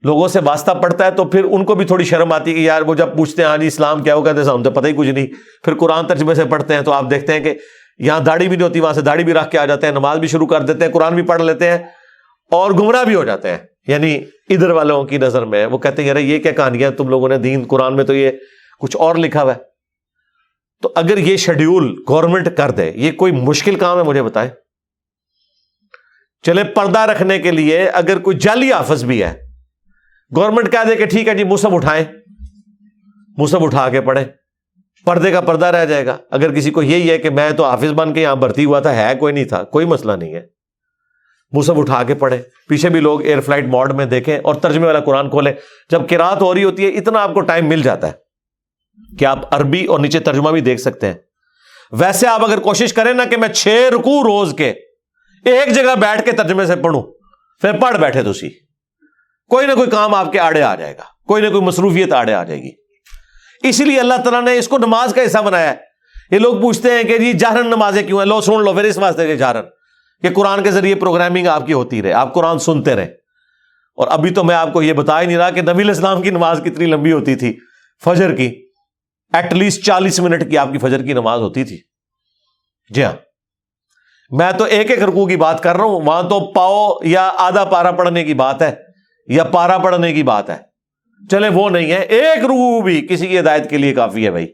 لوگوں سے واسطہ پڑتا ہے تو پھر ان کو بھی تھوڑی شرم آتی ہے کہ یار وہ جب پوچھتے ہیں ہاں جی اسلام کیا، وہ کہتے ہیں ہم تو پتہ ہی کچھ نہیں۔ پھر قرآن ترجمے سے پڑھتے ہیں تو آپ دیکھتے ہیں کہ یہاں داڑھی بھی نہیں ہوتی، وہاں سے داڑھی بھی رکھ کے آ جاتے ہیں، نماز بھی شروع کر دیتے ہیں، قرآن بھی پڑھ لیتے ہیں اور گمراہ بھی ہو جاتے ہیں۔ یعنی ادھر والوں کی نظر میں وہ کہتے ہیں یار یہ کیا کہانیاں تم لوگوں نے، دین قرآن میں تو یہ کچھ اور لکھا ہوا ہے۔ تو اگر یہ شیڈیول گورنمنٹ کر دے، یہ کوئی مشکل کام ہے مجھے بتائیں؟ چلے پردہ رکھنے کے لیے اگر کوئی جعلی حافظ بھی ہے، گورنمنٹ کہہ دے کہ ٹھیک ہے جی مصحف اٹھائیں، مصحف اٹھا کے پڑھیں، پردے کا پردہ رہ جائے گا۔ اگر کسی کو یہی ہے کہ میں تو حافظ بن کے یہاں بھرتی ہوا تھا، ہے کوئی نہیں تھا، کوئی مسئلہ نہیں ہے، مصحف اٹھا کے پڑھیں، پیچھے بھی لوگ ایئر فلائٹ موڈ میں دیکھیں اور ترجمے والا قرآن کھولیں۔ جب قرات ہو رہی ہوتی ہے اتنا آپ کو ٹائم مل جاتا ہے کہ آپ عربی اور نیچے ترجمہ بھی دیکھ سکتے ہیں۔ ویسے آپ اگر کوشش کریں نا کہ میں 6 رکوع روز کے ایک جگہ بیٹھ کے ترجمے سے پڑھوں، پھر پڑھ بیٹھے تو کوئی نہ کوئی کام آپ کے آڑے آ جائے گا، کوئی نہ کوئی مصروفیت آڑے آ جائے گی۔ اسی لیے اللہ تعالیٰ نے اس کو نماز کا حصہ بنایا ہے۔ یہ لوگ پوچھتے ہیں کہ جی جہرن نمازیں کیوں ہیں؟ لو سن لو پھر اس واسطے کہ جہرن، کہ قرآن کے ذریعے پروگرامنگ آپ کی ہوتی رہے، آپ قرآن سنتے رہے۔ اور ابھی تو میں آپ کو یہ بتا ہی نہیں رہا کہ نبی علیہ السلام کی نماز کتنی لمبی ہوتی تھی، فجر کی ایٹ لیسٹ 40 منٹ کی آپ کی فجر کی نماز ہوتی تھی۔ جی ہاں، میں تو ایک ایک رکوع کی بات کر رہا ہوں، وہاں تو پاؤ یا آدھا پارا پڑھنے کی بات ہے یا پارا پڑھنے کی بات ہے۔ چلے وہ نہیں ہے، ایک رکوع بھی کسی کی ہدایت کے لیے کافی ہے بھائی۔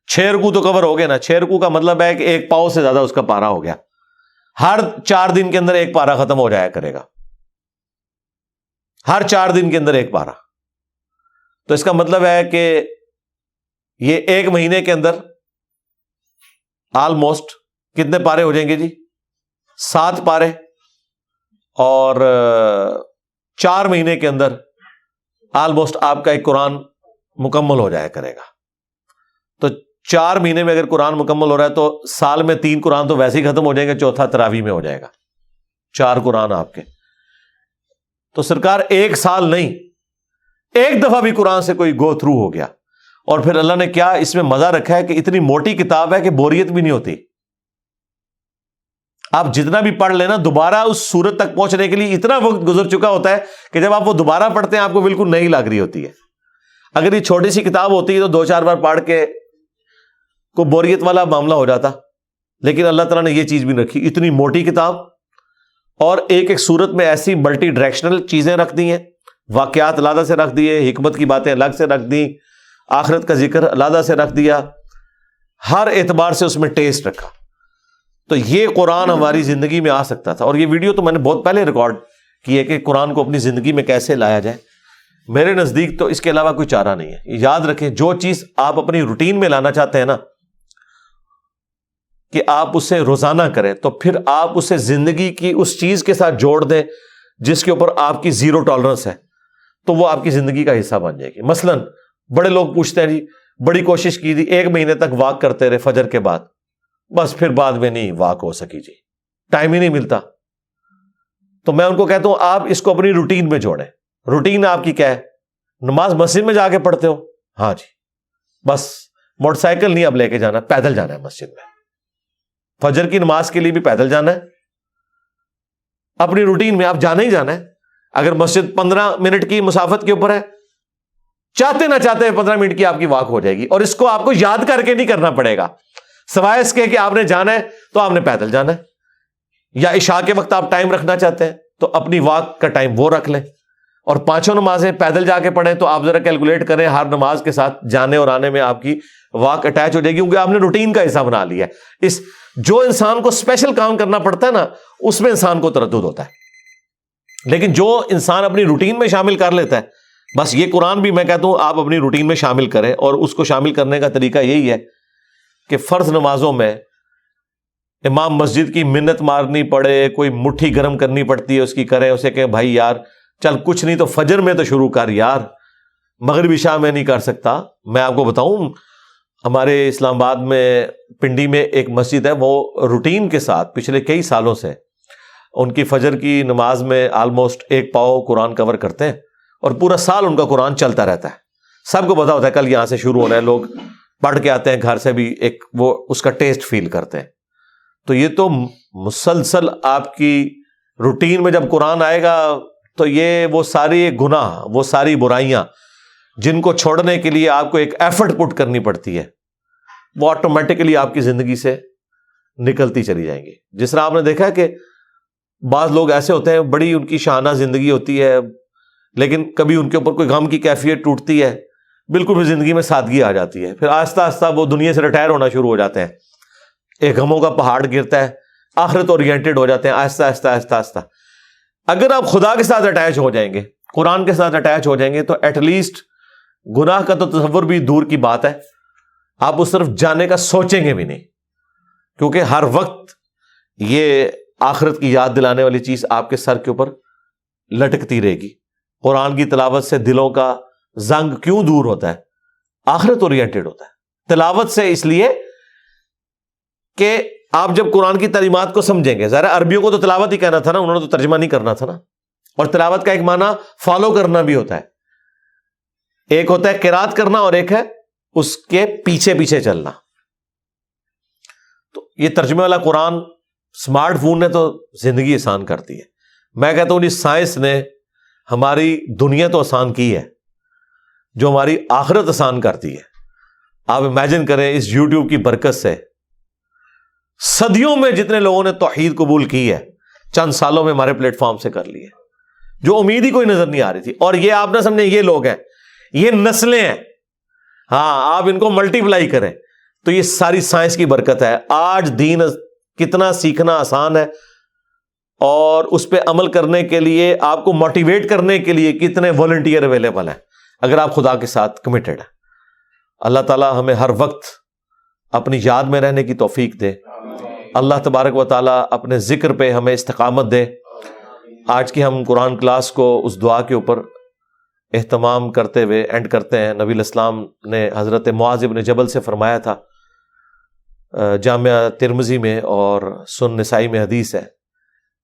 6 رکوع تو کور ہو گئے نا، 6 رکوع کا مطلب ہے کہ ایک پاؤ سے زیادہ اس کا پارا ہو گیا۔ ہر 4 دن کے اندر ایک پارا ختم ہو جایا کرے گا، ہر 4 دن کے اندر ایک پارا۔ تو اس کا مطلب ہے کہ یہ ایک مہینے کے اندر آلموسٹ کتنے پارے ہو جائیں گے جی؟ 7 پارے، اور 4 مہینے کے اندر آلموسٹ آپ کا ایک قرآن مکمل ہو جایا کرے گا۔ تو 4 مہینے میں اگر قرآن مکمل ہو رہا ہے تو سال میں 3 قرآن تو ویسے ہی ختم ہو جائیں گے، چوتھا تراویح میں ہو جائے گا، 4 قرآن آپ کے۔ تو سرکار ایک سال نہیں، ایک دفعہ بھی قرآن سے کوئی گو تھرو ہو گیا، اور پھر اللہ نے کیا اس میں مزہ رکھا ہے کہ اتنی موٹی کتاب ہے کہ بوریت بھی نہیں ہوتی۔ آپ جتنا بھی پڑھ لینا، دوبارہ اس سورت تک پہنچنے کے لیے اتنا وقت گزر چکا ہوتا ہے کہ جب آپ وہ دوبارہ پڑھتے ہیں آپ کو بالکل نئی لگ رہی ہوتی ہے۔ اگر یہ چھوٹی سی کتاب ہوتی ہے تو 2-4 بار پڑھ کے کوئی بوریت والا معاملہ ہو جاتا، لیکن اللہ تعالیٰ نے یہ چیز بھی رکھی، اتنی موٹی کتاب، اور ایک ایک سورت میں ایسی ملٹی ڈائریکشنل چیزیں رکھ دی ہیں، واقعات علیحدہ سے رکھ دیے، حکمت کی باتیں الگ سے رکھ دی، آخرت کا ذکر علیحدہ سے رکھ دیا، ہر اعتبار سے اس میں ٹیسٹ رکھا۔ تو یہ قرآن ہماری زندگی میں آ سکتا تھا، اور یہ ویڈیو تو میں نے بہت پہلے ریکارڈ کی ہے کہ قرآن کو اپنی زندگی میں کیسے لایا جائے۔ میرے نزدیک تو اس کے علاوہ کوئی چارہ نہیں ہے۔ یاد رکھیں، جو چیز آپ اپنی روٹین میں لانا چاہتے ہیں نا، کہ آپ اسے روزانہ کریں، تو پھر آپ اسے زندگی کی اس چیز کے ساتھ جوڑ دیں جس کے اوپر آپ کی 0 ٹالرنس ہے، تو وہ آپ کی زندگی کا حصہ بن جائے گی۔ مثلا بڑے لوگ پوچھتے ہیں جی بڑی کوشش کی تھی، 1 مہینے تک واک کرتے رہے فجر کے بعد، بس پھر بعد میں نہیں واک ہو سکی جی، ٹائم ہی نہیں ملتا۔ تو میں ان کو کہتا ہوں آپ اس کو اپنی روٹین میں جوڑیں۔ روٹین آپ کی کیا ہے؟ نماز مسجد میں جا کے پڑھتے ہو؟ ہاں جی، بس موٹر سائیکل نہیں اب لے کے جانا، پیدل جانا ہے مسجد میں۔ فجر کی نماز کے لیے بھی پیدل جانا ہے، اپنی روٹین میں آپ جانا ہی جانا ہے۔ اگر مسجد 15 منٹ کی مسافت کے اوپر ہے، چاہتے نہ چاہتے 15 منٹ کی آپ کی واک ہو جائے گی، اور اس کو آپ کو یاد کر کے نہیں کرنا پڑے گا، سوائے اس کے کہ آپ نے جانا ہے تو آپ نے پیدل جانا ہے۔ یا عشاء کے وقت آپ ٹائم رکھنا چاہتے ہیں تو اپنی واک کا ٹائم وہ رکھ لیں، اور 5 نمازیں پیدل جا کے پڑھیں تو آپ ذرا کیلکولیٹ کریں، ہر نماز کے ساتھ جانے اور آنے میں آپ کی واک اٹیچ ہو جائے گی، کیونکہ آپ نے روٹین کا حصہ بنا لیا ہے۔ جو انسان کو اسپیشل کام کرنا پڑتا ہے نا، اس میں انسان کو تردد ہوتا ہے، لیکن جو انسان اپنی روٹین میں شامل کر لیتا ہے، بس یہ قرآن بھی میں کہتا ہوں آپ اپنی روٹین میں شامل کریں، اور اس کو شامل کرنے کا طریقہ یہی ہے کہ فرض نمازوں میں امام مسجد کی منت مارنی پڑے, کوئی مٹھی گرم کرنی پڑتی ہے اس کی کرے, اسے کہ بھائی یار چل کچھ نہیں تو فجر میں تو شروع کر یار, مغرب عشاء میں نہیں کر سکتا. میں آپ کو بتاؤں ہمارے اسلام آباد میں پنڈی میں ایک مسجد ہے, وہ روٹین کے ساتھ پچھلے کئی سالوں سے ان کی فجر کی نماز میں آلموسٹ 1 پاؤ قرآن کور کرتے ہیں, اور پورا سال ان کا قرآن چلتا رہتا ہے. سب کو پتا ہوتا ہے کل یہاں سے شروع ہونا ہے, لوگ پڑھ کے آتے ہیں گھر سے بھی, ایک وہ اس کا ٹیسٹ فیل کرتے ہیں. تو یہ تو مسلسل آپ کی روٹین میں جب قرآن آئے گا تو یہ وہ ساری گناہ, وہ ساری برائیاں جن کو چھوڑنے کے لیے آپ کو ایک ایفرٹ پٹ کرنی پڑتی ہے, وہ آٹومیٹکلی آپ کی زندگی سے نکلتی چلی جائیں گی. جس طرح آپ نے دیکھا کہ بعض لوگ ایسے ہوتے ہیں, بڑی ان کی شانہ زندگی ہوتی ہے, لیکن کبھی ان کے اوپر کوئی غم کی کیفیت ٹوٹتی ہے, بالکل بھی زندگی میں سادگی آ جاتی ہے, پھر آہستہ آہستہ وہ دنیا سے ریٹائر ہونا شروع ہو جاتے ہیں, ایک غموں کا پہاڑ گرتا ہے, آخرت اورینٹڈ ہو جاتے ہیں آہستہ آہستہ آہستہ آہستہ. اگر آپ خدا کے ساتھ اٹیچ ہو جائیں گے, قرآن کے ساتھ اٹیچ ہو جائیں گے, تو ایٹ لیسٹ گناہ کا تو تصور بھی دور کی بات ہے, آپ اس طرف جانے کا سوچیں گے بھی نہیں, کیونکہ ہر وقت یہ آخرت کی یاد دلانے والی چیز آپ کے سر کے اوپر لٹکتی رہے گی. قرآن کی تلاوت سے دلوں کا زنگ کیوں دور ہوتا ہے؟ آخرت اورینٹڈ ہوتا ہے. تلاوت سے اس لیے کہ آپ جب قرآن کی تعلیمات کو سمجھیں گے, ذرا عربیوں کو تو تلاوت ہی کہنا تھا نا, انہوں نے تو ترجمہ نہیں کرنا تھا نا, اور تلاوت کا ایک معنی فالو کرنا بھی ہوتا ہے. ایک ہوتا ہے قرات کرنا اور ایک ہے اس کے پیچھے پیچھے چلنا. تو یہ ترجمے والا قرآن اسمارٹ فون نے تو زندگی آسان کرتی ہے. میں کہتا ہوں اس سائنس نے ہماری دنیا تو آسان کی ہے, جو ہماری آخرت آسان کرتی ہے. آپ امیجن کریں اس یوٹیوب کی برکت سے صدیوں میں جتنے لوگوں نے توحید قبول کی ہے, چند سالوں میں ہمارے پلیٹ فارم سے کر لی ہے, جو امید ہی کوئی نظر نہیں آ رہی تھی. اور یہ آپ نہ سمجھیں یہ لوگ ہیں, یہ نسلیں ہیں. ہاں, آپ ان کو ملٹی پلائی کریں تو یہ ساری سائنس کی برکت ہے. آج دین کتنا سیکھنا آسان ہے, اور اس پہ عمل کرنے کے لیے آپ کو موٹیویٹ کرنے کے لیے کتنے والنٹیئر اویلیبل ہیں, اگر آپ خدا کے ساتھ کمیٹڈ ہیں. اللہ تعالی ہمیں ہر وقت اپنی یاد میں رہنے کی توفیق دے. اللہ تبارک و تعالی اپنے ذکر پہ ہمیں استقامت دے. آج کی ہم قرآن کلاس کو اس دعا کے اوپر اہتمام کرتے ہوئے اینڈ کرتے ہیں. نبی الاسلام نے حضرت معاذ بن جبل سے فرمایا تھا, جامعہ ترمذی میں اور سنن نسائی میں حدیث ہے,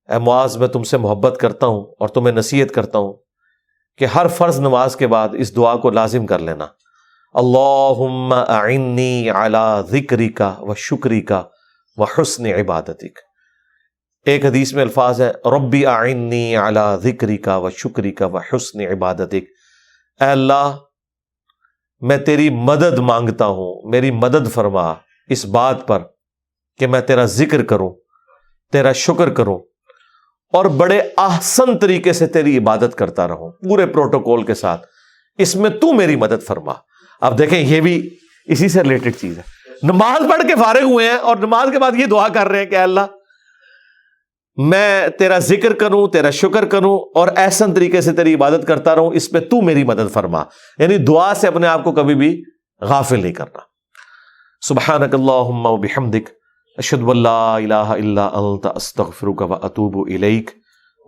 اے معاذ میں تم سے محبت کرتا ہوں اور تمہیں نصیحت کرتا ہوں کہ ہر فرض نماز کے بعد اس دعا کو لازم کر لینا, اللہم اعنی علی ذکرک و شکرک و حسن عبادتک. ایک حدیث میں الفاظ ہے, ربی اعنی علی ذکرک و شکرک و حسن عبادتک. اے اللہ میں تیری مدد مانگتا ہوں, میری مدد فرما اس بات پر کہ میں تیرا ذکر کروں, تیرا شکر کروں, اور بڑے احسن طریقے سے تیری عبادت کرتا رہوں, پورے پروٹوکول کے ساتھ. اس میں تو میری مدد فرما. اب دیکھیں یہ بھی اسی سے ریلیٹڈ چیز ہے. نماز پڑھ کے فارغ ہوئے ہیں اور نماز کے بعد یہ دعا کر رہے ہیں کہ اللہ میں تیرا ذکر کروں, تیرا شکر کروں, اور احسن طریقے سے تیری عبادت کرتا رہوں, اس پہ تو میری مدد فرما. یعنی دعا سے اپنے آپ کو کبھی بھی غافل نہیں کرنا. سبحانک اللہم و بحمدک, اشہد ان لا الہ الا انت, استغفرک و اتوب الیک,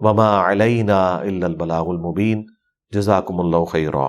وما علینا الا البلاغ المبین. جزاکم اللہ خیرا.